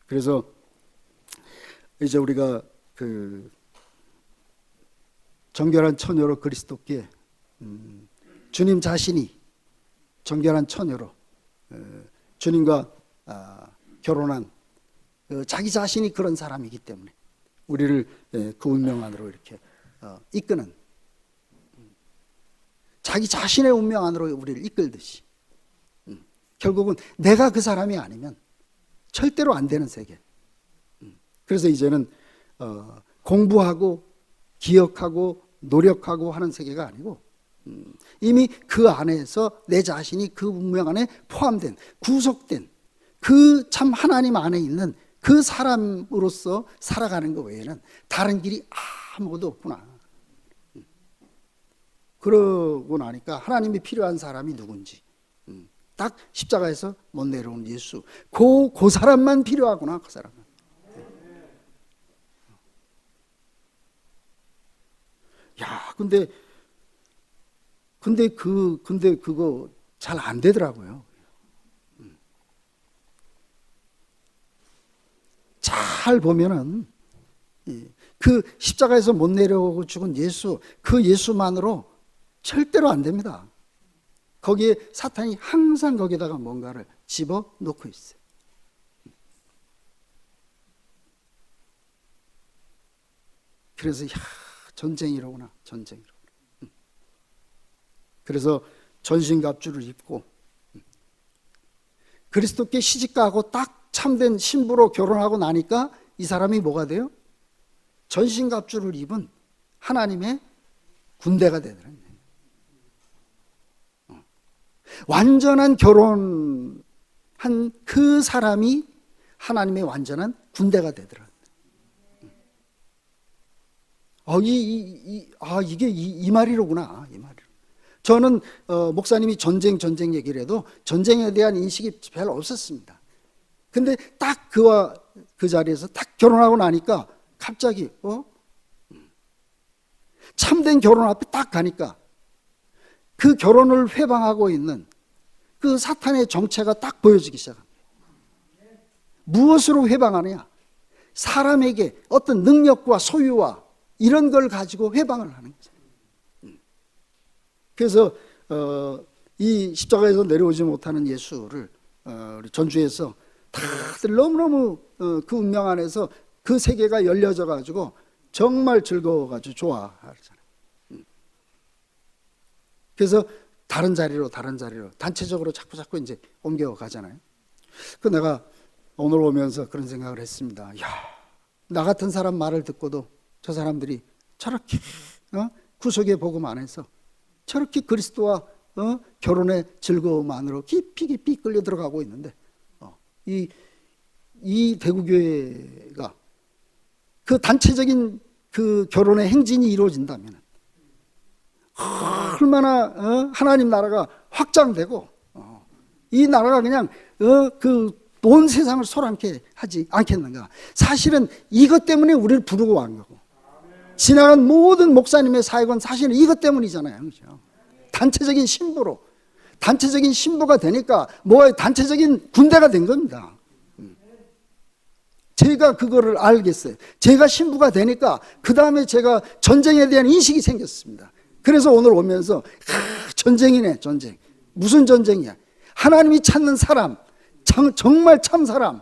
A: 그래서 이제 우리가 그 정결한 처녀로 그리스도께, 주님 자신이 정결한 처녀로 주님과 결혼한 자기 자신이 그런 사람이기 때문에 우리를 그 운명 안으로 이렇게 이끄는, 자기 자신의 운명 안으로 우리를 이끌듯이, 결국은 내가 그 사람이 아니면 절대로 안 되는 세계. 그래서 이제는 공부하고 기억하고 노력하고 하는 세계가 아니고, 이미 그 안에서 내 자신이 그 운명 안에 포함된, 구속된 그 참 하나님 안에 있는 그 사람으로서 살아가는 것 외에는 다른 길이 아무것도 없구나. 그러고 나니까 하나님이 필요한 사람이 누군지, 딱 십자가에서 못 내려온 예수, 그 사람만 필요하구나. 그 사람은. 근데 근데 그거 잘 안 되더라고요. 잘 보면은 그 십자가에서 못 내려오고 죽은 예수, 그 예수만으로 절대로 안 됩니다. 거기에 사탄이 항상 거기다가 뭔가를 집어넣고 있어요. 그래서 전쟁이로구나, 전쟁이로구나. 그래서 전신갑주를 입고 그리스도께 시집가고 딱 참된 신부로 결혼하고 나니까 이 사람이 뭐가 돼요? 전신갑주를 입은 하나님의 군대가 되더라고요. 완전한 결혼한 그 사람이 하나님의 완전한 군대가 되더라고요. 이게 이 말이로구나, 이 말이로. 저는 목사님이 전쟁 얘기를 해도 전쟁에 대한 인식이 별로 없었습니다. 근데 딱 그와 그 자리에서 딱 결혼하고 나니까 갑자기 참된 결혼 앞에 딱 가니까 그 결혼을 회방하고 있는 그 사탄의 정체가 딱 보여지기 시작합니다. 무엇으로 회방하느냐? 사람에게 어떤 능력과 소유와 이런 걸 가지고 회방을 하는 거죠. 그래서 이 십자가에서 내려오지 못하는 예수를 우리 전주에서 다들 너무너무 그 운명 안에서 그 세계가 열려져 가지고 정말 즐거워가지고 좋아하잖아요. 그래서 다른 자리로 단체적으로 자꾸 이제 옮겨가잖아요. 그 내가 오늘 오면서 그런 생각을 했습니다. 나 같은 사람 말을 듣고도 저 사람들이 저렇게 구속의 복음 안에서 저렇게 그리스도와 결혼의 즐거움 안으로 깊이 끌려 들어가고 있는데 이 대구교회가 그 단체적인 그 결혼의 행진이 이루어진다면 얼마나 하나님 나라가 확장되고 이 나라가 그냥 그 온 세상을 소란케 하지 않겠는가. 사실은 이것 때문에 우리를 부르고 온 거고 지나간 모든 목사님의 사역은 사실은 이것 때문이잖아요. 그렇죠? 단체적인 신부가 되니까 단체적인 군대가 된 겁니다. 제가 그거를 알겠어요. 제가 신부가 되니까 그 다음에 제가 전쟁에 대한 인식이 생겼습니다. 그래서 오늘 오면서 전쟁이네, 전쟁. 무슨 전쟁이야? 하나님이 찾는 사람, 정말 참 사람,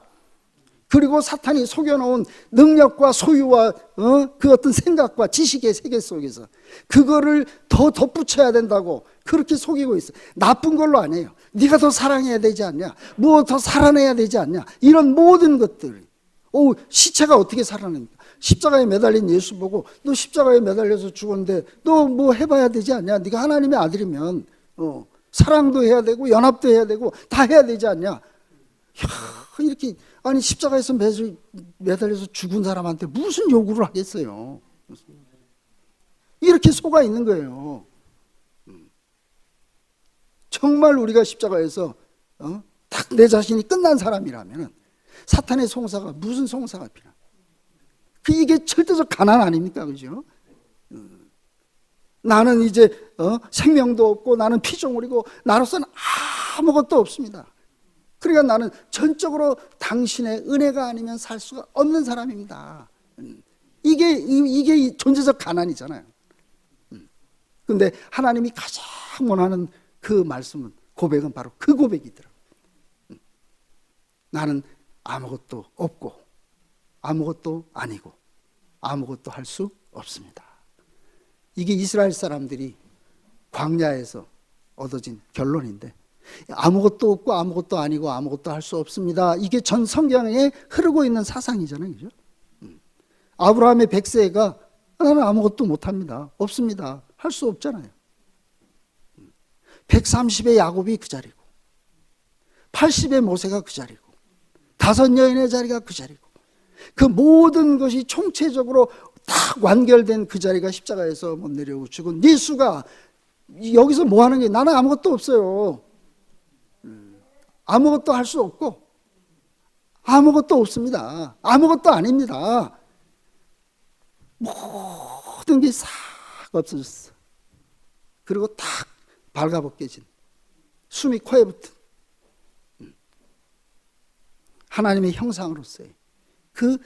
A: 그리고 사탄이 속여놓은 능력과 소유와 그 어떤 생각과 지식의 세계 속에서 그거를 더 덧붙여야 된다고 그렇게 속이고 있어. 나쁜 걸로 아니에요. 네가 더 사랑해야 되지 않냐, 뭐 더 살아내야 되지 않냐, 이런 모든 것들. 시체가 어떻게 살아납니까? 십자가에 매달린 예수 보고 너 십자가에 매달려서 죽었는데 너 뭐 해봐야 되지 않냐? 네가 하나님의 아들이면 사랑도 해야 되고 연합도 해야 되고 다 해야 되지 않냐? 이렇게 아니 십자가에서 매달려서 죽은 사람한테 무슨 요구를 하겠어요? 이렇게 속아 있는 거예요. 정말 우리가 십자가에서 딱 내 자신이 끝난 사람이라면 사탄의 송사가 무슨 송사가 필요해? 이게 절대적 가난 아닙니까? 그죠? 나는 이제 생명도 없고 나는 피조물이고 나로서는 아무것도 없습니다. 그러니까 나는 전적으로 당신의 은혜가 아니면 살 수가 없는 사람입니다. 이게 존재적 가난이잖아요. 그런데 하나님이 가장 원하는 그 말씀은, 고백은 바로 그 고백이더라고요. 나는 아무것도 없고 아무것도 아니고 아무것도 할 수 없습니다. 이게 이스라엘 사람들이 광야에서 얻어진 결론인데, 아무것도 없고 아무것도 아니고 아무것도 할 수 없습니다. 이게 전 성경에 흐르고 있는 사상이잖아요. 그죠? 아브라함의 백세가 나는 아무것도 못합니다. 없습니다. 할 수 없잖아요. 130의 야곱이 그 자리고 80의 모세가 그 자리고 5 여인의 자리가 그 자리고 그 모든 것이 총체적으로 딱 완결된 그 자리가 십자가에서 못 내려오고 죽은 예수가 여기서 뭐 하는 게, 나는 아무것도 없어요. 아무것도 할 수 없고 아무것도 없습니다. 아무것도 아닙니다. 모든 게 싹 없어졌어. 그리고 딱 발가벗겨진, 숨이 코에 붙은 하나님의 형상으로서의 그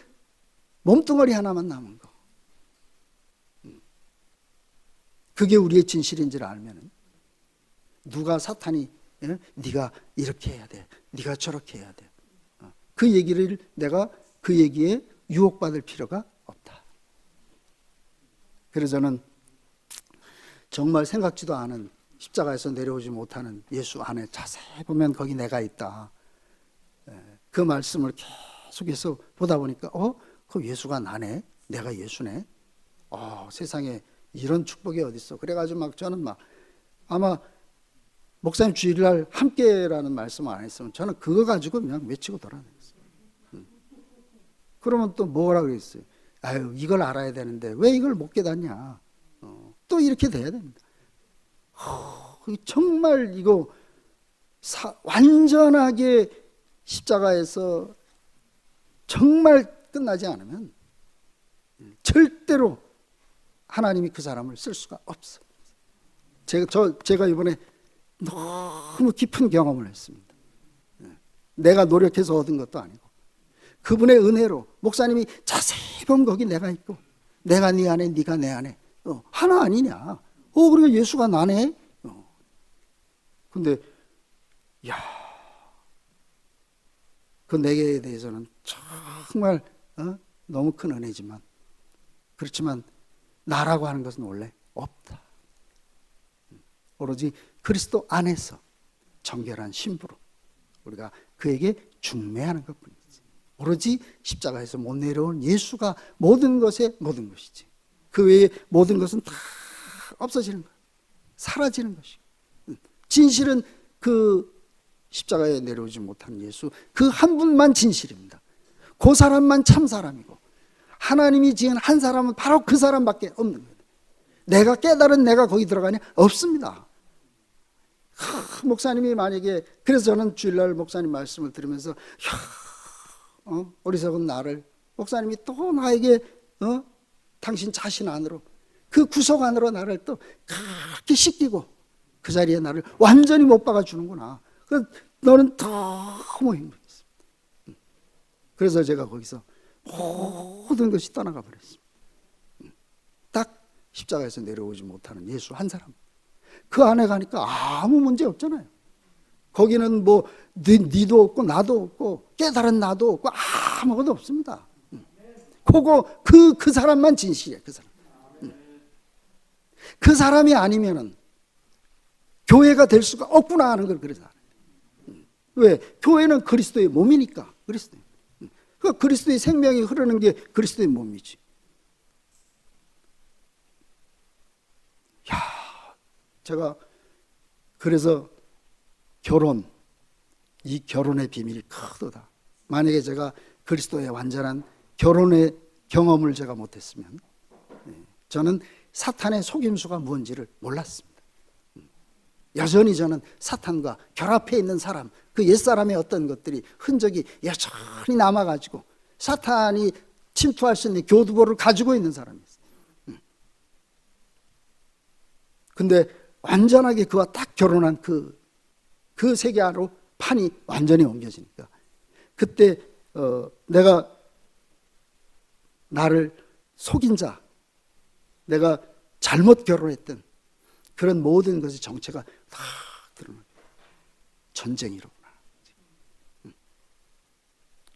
A: 몸뚱어리 하나만 남은 거. 그게 우리의 진실인지를 알면은 누가 사탄이 네가 이렇게 해야 돼, 네가 저렇게 해야 돼, 그 얘기를 내가 그 얘기에 유혹받을 필요가 없다. 그래서 저는 정말 생각지도 않은 십자가에서 내려오지 못하는 예수 안에 자세히 보면 거기 내가 있다. 그 말씀을 계속해서 보다 보니까 그 예수가 나네, 내가 예수네. 세상에 이런 축복이 어디 있어. 그래가지고 막 저는 막 아마 목사님 주일날 함께라는 말씀 안 했으면 저는 그거 가지고 그냥 외치고 돌아다녔어요. 그러면 또 뭐라 그랬어요? 아유, 이걸 알아야 되는데 왜 이걸 못 깨닫냐. 또 이렇게 돼야 됩니다. 정말 이거 완전하게 십자가에서 정말 끝나지 않으면 절대로 하나님이 그 사람을 쓸 수가 없어요. 제가 이번에 너무 깊은 경험을 했습니다. 내가 노력해서 얻은 것도 아니고 그분의 은혜로 목사님이 자세히 보면 거기 내가 있고 내가 네 안에 네가 내 안에 하나 아니냐. 그러니까 예수가 나네. 근데 그 내게에 대해서는 정말 너무 큰 은혜지만 그렇지만 나라고 하는 것은 원래 없다. 오로지 그리스도 안에서 정결한 신부로 우리가 그에게 중매하는 것뿐이지. 오로지 십자가에서 못 내려온 예수가 모든 것의 모든 것이지. 그 외에 모든 것은 다 없어지는 거야. 사라지는 것이고. 진실은 그 십자가에 내려오지 못한 예수 그 한 분만 진실입니다. 그 사람만 참 사람이고 하나님이 지은 한 사람은 바로 그 사람밖에 없는 거예요. 내가 깨달은 내가 거기 들어가냐? 없습니다. 목사님이 만약에 그래서 저는 주일날 목사님 말씀을 들으면서 어리석은 나를 목사님이 또 나에게 당신 자신 안으로 그 구속 안으로 나를 또 그렇게 씻기고 그 자리에 나를 완전히 못 박아주는구나. 너는 너무 행복했습니다. 그래서 제가 거기서 모든 것이 떠나가 버렸습니다. 딱 십자가에서 내려오지 못하는 예수 한 사람. 그 안에 가니까 아무 문제 없잖아요. 거기는 뭐 니도 없고 나도 없고 깨달은 나도 없고 아무것도 없습니다. 그거 그 사람만 진실이에요. 그 사람. 그 사람이 아니면은 교회가 될 수가 없구나 하는 걸 그래서 알아요. 왜? 교회는 그리스도의 몸이니까. 그리스도. 그 그리스도의 생명이 흐르는 게 그리스도의 몸이지. 제가 그래서 이 결혼의 비밀이 크도다. 만약에 제가 그리스도의 완전한 결혼의 경험을 제가 못했으면 저는 사탄의 속임수가 뭔지를 몰랐습니다. 여전히 저는 사탄과 결합해 있는 사람, 그 옛사람의 어떤 것들이 흔적이 여전히 남아가지고 사탄이 침투할 수 있는 교두보를 가지고 있는 사람이었어요. 근데 완전하게 그와 딱 결혼한 그 세계 안으로 판이 완전히 옮겨지니까 그때 내가 나를 속인 자, 내가 잘못 결혼했던 그런 모든 것의 정체가 다 드러나요. 전쟁이로구나.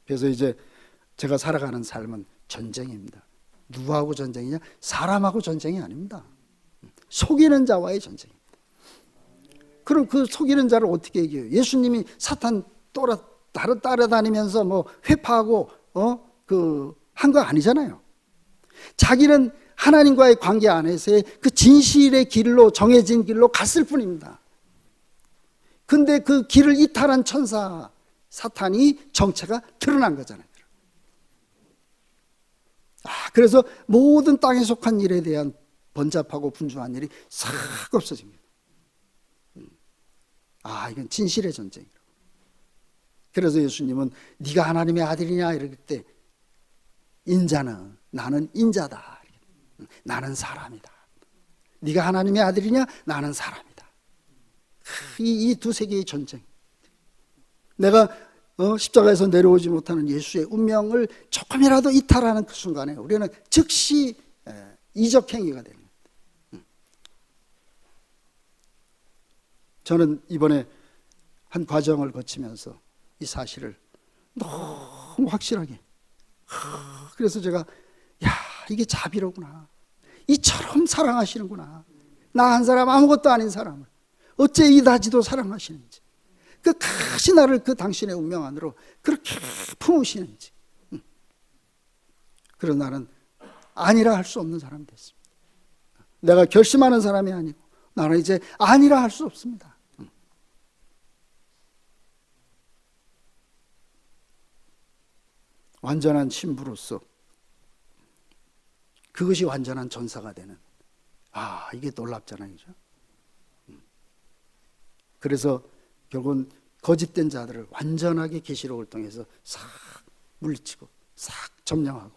A: 그래서 이제 제가 살아가는 삶은 전쟁입니다. 누구하고 전쟁이냐? 사람하고 전쟁이 아닙니다. 속이는 자와의 전쟁입니다. 그럼 그 속이는 자를 어떻게 이겨요? 예수님이 사탄 따라다니면서 뭐 회파하고 한 거 아니잖아요. 자기는 하나님과의 관계 안에서의 그 진실의 길로 정해진 길로 갔을 뿐입니다. 근데 그 길을 이탈한 천사 사탄이 정체가 드러난 거잖아요. 그래서 모든 땅에 속한 일에 대한 번잡하고 분주한 일이 싹 없어집니다. 이건 진실의 전쟁이라고. 그래서 예수님은 네가 하나님의 아들이냐 이럴 때 인자는 나는 인자다. 나는 사람이다. 네가 하나님의 아들이냐? 나는 사람이다. 이 두 세계의 전쟁. 내가 십자가에서 내려오지 못하는 예수의 운명을 조금이라도 이탈하는 그 순간에 우리는 즉시 이적행위가 되는 거예요. 저는 이번에 한 과정을 거치면서 이 사실을 너무 확실하게, 그래서 제가 이게 자비로구나, 이처럼 사랑하시는구나, 나 한 사람 아무것도 아닌 사람을 어째 이다지도 사랑하시는지, 그 다시 나를 그 당신의 운명 안으로 그렇게 품으시는지. 그런 나는 아니라 할 수 없는 사람이 됐습니다. 내가 결심하는 사람이 아니고 나는 이제 아니라 할 수 없습니다. 완전한 신부로서 그것이 완전한 전사가 되는, 이게 놀랍잖아요, 그죠? 그래서 결국은 거짓된 자들을 완전하게 계시록을 통해서 싹 물리치고 싹 점령하고,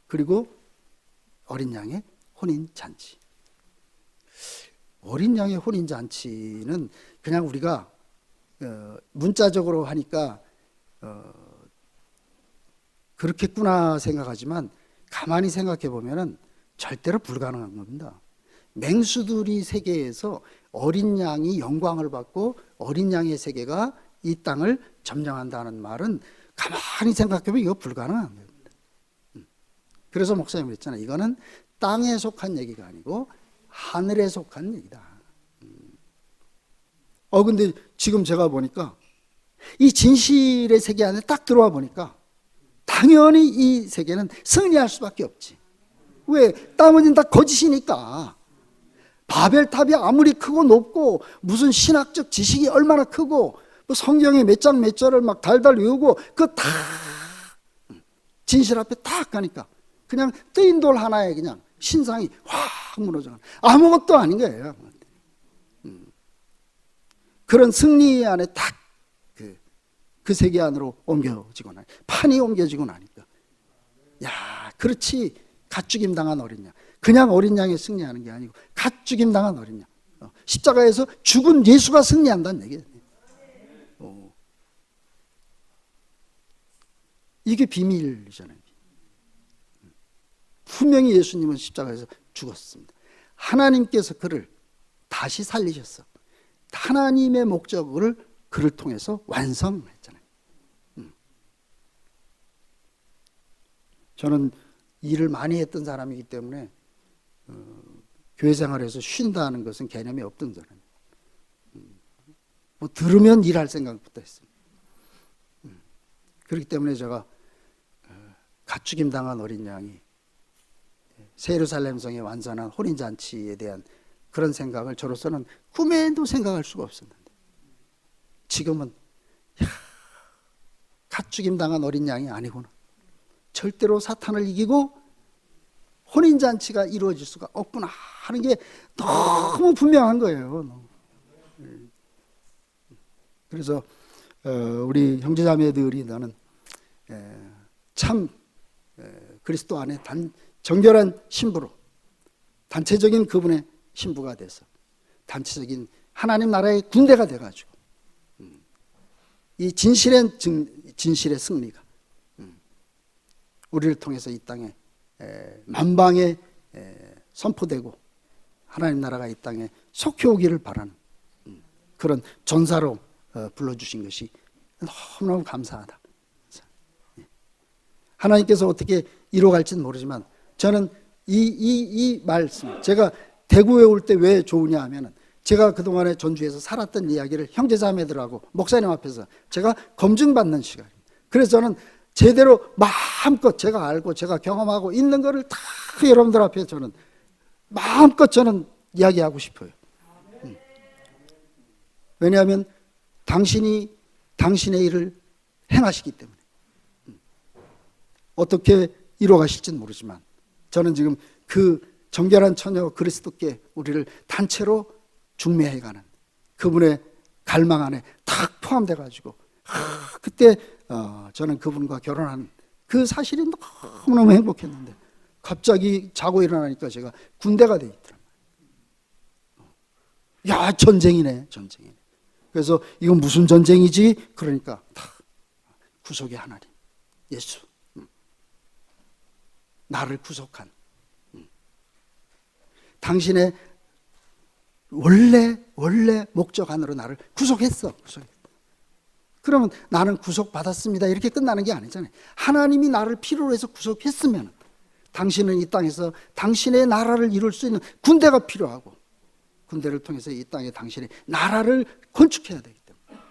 A: 그리고 어린 양의 혼인잔치. 어린 양의 혼인잔치는 그냥 우리가 문자적으로 하니까 그렇겠구나 생각하지만 가만히 생각해 보면은 절대로 불가능한 겁니다. 맹수들이 세계에서 어린 양이 영광을 받고 어린 양의 세계가 이 땅을 점령한다는 말은 가만히 생각해보면 이거 불가능한 겁니다. 그래서 목사님이 그랬잖아요. 이거는 땅에 속한 얘기가 아니고 하늘에 속한 얘기다. 근데 지금 제가 보니까 이 진실의 세계 안에 딱 들어와 보니까 당연히 이 세계는 승리할 수밖에 없지. 왜? 나머지는 다 거짓이니까. 바벨탑이 아무리 크고 높고 무슨 신학적 지식이 얼마나 크고 뭐 성경에 몇 장 몇 절을 막 달달 외우고 그거 다 진실 앞에 딱 가니까 그냥 뜨인 돌 하나에 그냥 신상이 확 무너져. 아무것도 아닌 거예요. 그런 승리 안에 딱 그 세계 안으로 옮겨지고 나니까, 판이 옮겨지고 나니까, 그렇지. 갓죽임 당한 어린 양, 그냥 어린 양이 승리하는 게 아니고 갓죽임 당한 어린 양, 십자가에서 죽은 예수가 승리한다는 얘기예요. 이게 비밀이잖아요. 분명히 예수님은 십자가에서 죽었습니다. 하나님께서 그를 다시 살리셨어. 하나님의 목적을 그를 통해서 완성했잖아요. 저는 일을 많이 했던 사람이기 때문에 교회 생활에서 쉰다는 것은 개념이 없던 사람이에요. 뭐 들으면 일할 생각부터 했습니다. 그렇기 때문에 제가 갓죽임 당한 어린 양이 새 예루살렘 성의 완전한 혼인잔치에 대한 그런 생각을 저로서는 꿈에도 생각할 수가 없었는데, 지금은 갓죽임 당한 어린 양이 아니구나, 절대로 사탄을 이기고 혼인잔치가 이루어질 수가 없구나 하는 게 너무 분명한 거예요. 그래서 우리 형제자매들이 나는 참 그리스도 안에 정결한 신부로, 단체적인 그분의 신부가 돼서 단체적인 하나님 나라의 군대가 돼가지고 이 진실의 승리가 우리를 통해서 이 땅에 만방에 선포되고 하나님 나라가 이 땅에 속히 오기를 바라는 그런 전사로 불러주신 것이 너무너무 감사하다. 하나님께서 어떻게 이뤄갈지는 모르지만 저는 이 말씀, 제가 대구에 올 때 왜 좋으냐 하면은 제가 그동안에 전주에서 살았던 이야기를 형제자매들하고 목사님 앞에서 제가 검증받는 시간입니다. 그래서 저는 제대로 마음껏 제가 알고 제가 경험하고 있는 거를 다 여러분들 앞에 저는 마음껏 저는 이야기하고 싶어요. 왜냐하면 당신이 당신의 일을 행하시기 때문에 어떻게 이루어가실지는 모르지만 저는 지금 그 정결한 처녀 그리스도께 우리를 단체로 중매해가는 그분의 갈망 안에 탁 포함돼 가지고 그때 저는 그분과 결혼한 그 사실이 너무너무 행복했는데 갑자기 자고 일어나니까 제가 군대가 돼 있더라고요. 야, 전쟁이네. 그래서 이건 무슨 전쟁이지? 그러니까 다 구속의 하나님, 예수. 나를 구속한. 당신의 원래 목적 안으로 나를 구속했어. 그러면 나는 구속받았습니다. 이렇게 끝나는 게 아니잖아요. 하나님이 나를 필요로 해서 구속했으면 당신은 이 땅에서 당신의 나라를 이룰 수 있는 군대가 필요하고 군대를 통해서 이 땅에 당신의 나라를 건축해야 되기 때문에.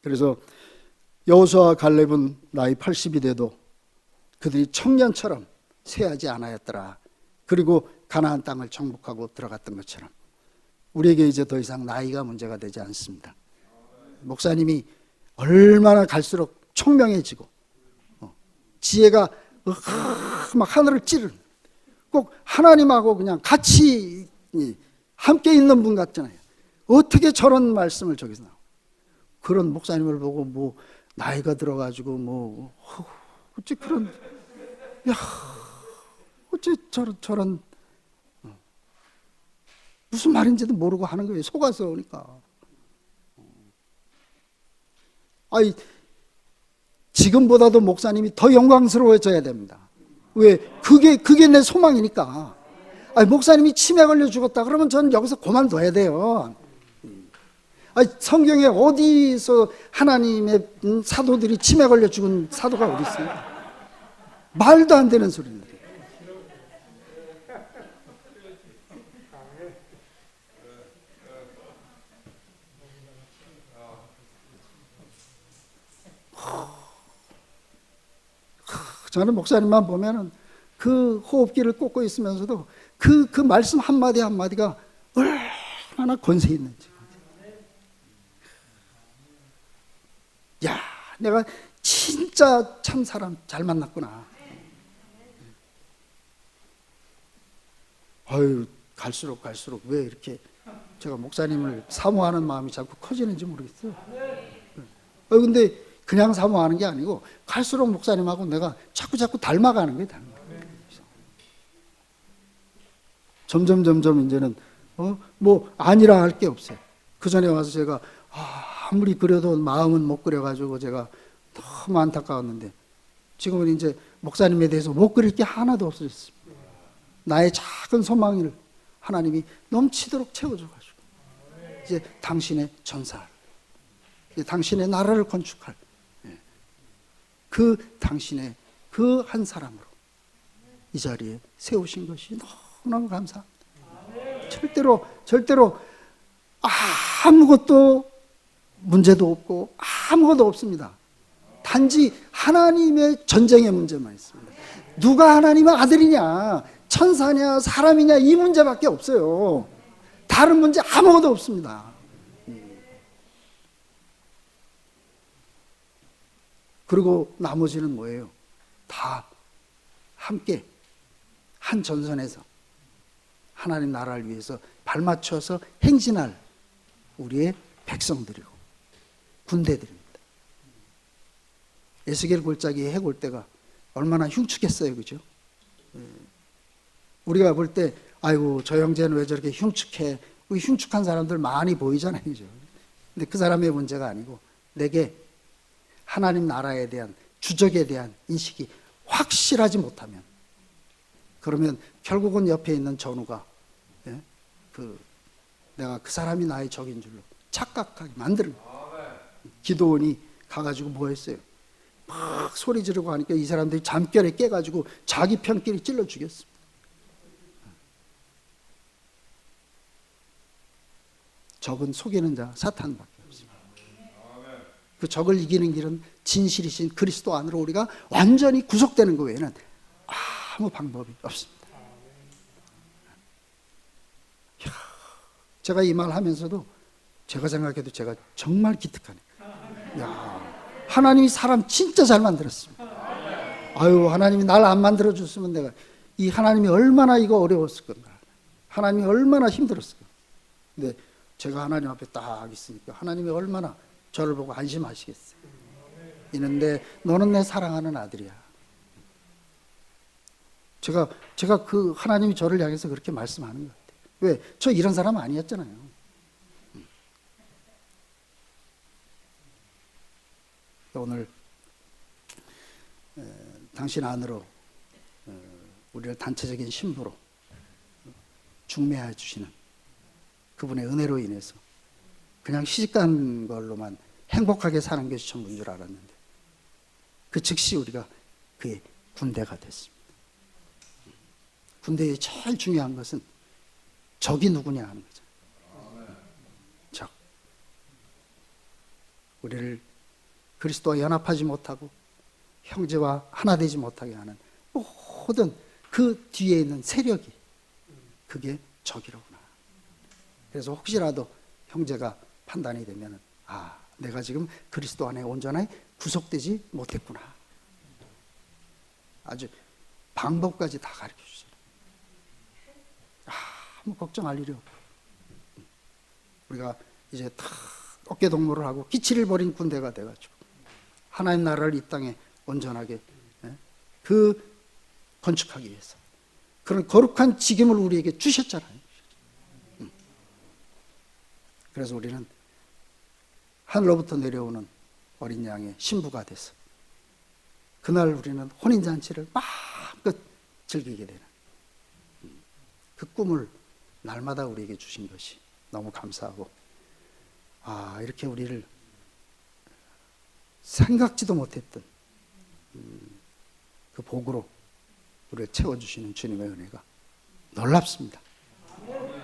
A: 그래서 여호수아와 갈렙은 나이 80이 돼도 그들이 청년처럼 쇠하지 않았더라. 그리고 가나안 땅을 정복하고 들어갔던 것처럼 우리에게 이제 더 이상 나이가 문제가 되지 않습니다. 목사님이 얼마나 갈수록 총명해지고 지혜가 막 하늘을 찌르는, 꼭 하나님하고 그냥 같이 함께 있는 분 같잖아요. 어떻게 저런 말씀을 저기서 나오고, 그런 목사님을 보고 뭐 나이가 들어가지고 뭐 어째 그런, 야 어째 저런 무슨 말인지도 모르고 하는 거예요. 속아서 오니까. 아이, 지금보다도 목사님이 더 영광스러워져야 됩니다. 왜? 그게 내 소망이니까. 아니, 목사님이 치매 걸려 죽었다 그러면 저는 여기서 그만둬야 돼요. 아니, 성경에 어디서 하나님의 사도들이 치매 걸려 죽은 사도가 어디 있어요? 말도 안 되는 소리인데. 저는 목사님만 보면은 그 호흡기를 꽂고 있으면서도 그 말씀 한마디 한마디가 얼마나 권세 있는지. 야, 내가 진짜 참 사람 잘 만났구나. 아유, 갈수록 왜 이렇게 제가 목사님을 사모하는 마음이 자꾸 커지는지 모르겠어요. 근데 그냥 사모하는 게 아니고 갈수록 목사님하고 내가 자꾸 닮아가는 거예요. 점점 이제는 뭐 아니라 할 게 없어요. 그 전에 와서 제가 아무리 그려도 마음은 못 그려가지고 제가 너무 안타까웠는데 지금은 이제 목사님에 대해서 못 그릴 게 하나도 없어졌습니다. 나의 작은 소망을 하나님이 넘치도록 채워줘가지고 이제 당신의 전사, 이제 당신의 나라를 건축할 그 당신의 그 한 사람으로 이 자리에 세우신 것이 너무너무 감사합니다. 절대로 아무것도 문제도 없고 아무것도 없습니다. 단지 하나님의 전쟁의 문제만 있습니다. 누가 하나님의 아들이냐, 천사냐, 사람이냐, 이 문제밖에 없어요. 다른 문제 아무것도 없습니다. 그리고 나머지는 뭐예요? 다 함께 한 전선에서 하나님 나라를 위해서 발맞춰서 행진할 우리의 백성들이고 군대들입니다. 에스겔 골짜기 해골대가 얼마나 흉측했어요, 그죠? 우리가 볼 때 아이고 저 형제는 왜 저렇게 흉측해? 흉측한 사람들 많이 보이잖아요, 그죠? 근데 그 사람의 문제가 아니고 내게 하나님 나라에 대한 주적에 대한 인식이 확실하지 못하면, 그러면 결국은 옆에 있는 전우가 내가 그 사람이 나의 적인 줄로 착각하게 만드는 거예요. 기도원이 가가지고 뭐 했어요? 막 소리 지르고 하니까 이 사람들이 잠결에 깨가지고 자기 편끼리 찔러 죽였습니다. 적은 속이는 자 사탄밖에 없습니다. 그 적을 이기는 길은 진실이신 그리스도 안으로 우리가 완전히 구속되는 것 외에는 아무 방법이 없습니다. 제가 이 말 하면서도 제가 생각해도 제가 정말 기특하네요. 하나님이 사람 진짜 잘 만들었습니다. 아유, 하나님이 날 안 만들어줬으면 내가 이 하나님이 얼마나 이거 어려웠을 건가, 하나님이 얼마나 힘들었을까. 근데 제가 하나님 앞에 딱 있으니까 하나님이 얼마나 저를 보고 안심하시겠어요. 이는데 너는 내 사랑하는 아들이야. 제가 그 하나님이 저를 향해서 그렇게 말씀하는 것 같아요. 왜? 저 이런 사람 아니었잖아요. 오늘 당신 안으로 우리를 단체적인 신부로 중매해 주시는 그분의 은혜로 인해서 그냥 시집간 걸로만 행복하게 사는 것이 전부인 줄 알았는데 그 즉시 우리가 그의 군대가 됐습니다. 군대의 제일 중요한 것은 적이 누구냐 하는 거죠. 적. 우리를 그리스도와 연합하지 못하고 형제와 하나 되지 못하게 하는 모든 그 뒤에 있는 세력이 그게 적이로구나. 그래서 혹시라도 형제가 판단이 되면 내가 지금 그리스도 안에 온전하게 구속되지 못했구나. 아주 방법까지 다 가르쳐 주세요. 아무 걱정할 일이 없고 우리가 이제 다 어깨 동무를 하고 기치를 버린 군대가 돼가지고 하나님 나라를 이 땅에 온전하게 그 건축하기 위해서 그런 거룩한 직임을 우리에게 주셨잖아요. 그래서 우리는 하늘로부터 내려오는 어린 양의 신부가 돼서 그날 우리는 혼인잔치를 마음껏 즐기게 되는 그 꿈을 날마다 우리에게 주신 것이 너무 감사하고 이렇게 우리를 생각지도 못했던 그 복으로 우리를 채워주시는 주님의 은혜가 놀랍습니다.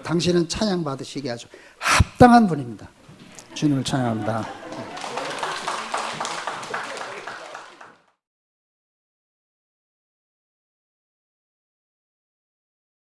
A: 당신은 찬양 받으시기에 아주 합당한 분입니다. 주님을 찬양합니다.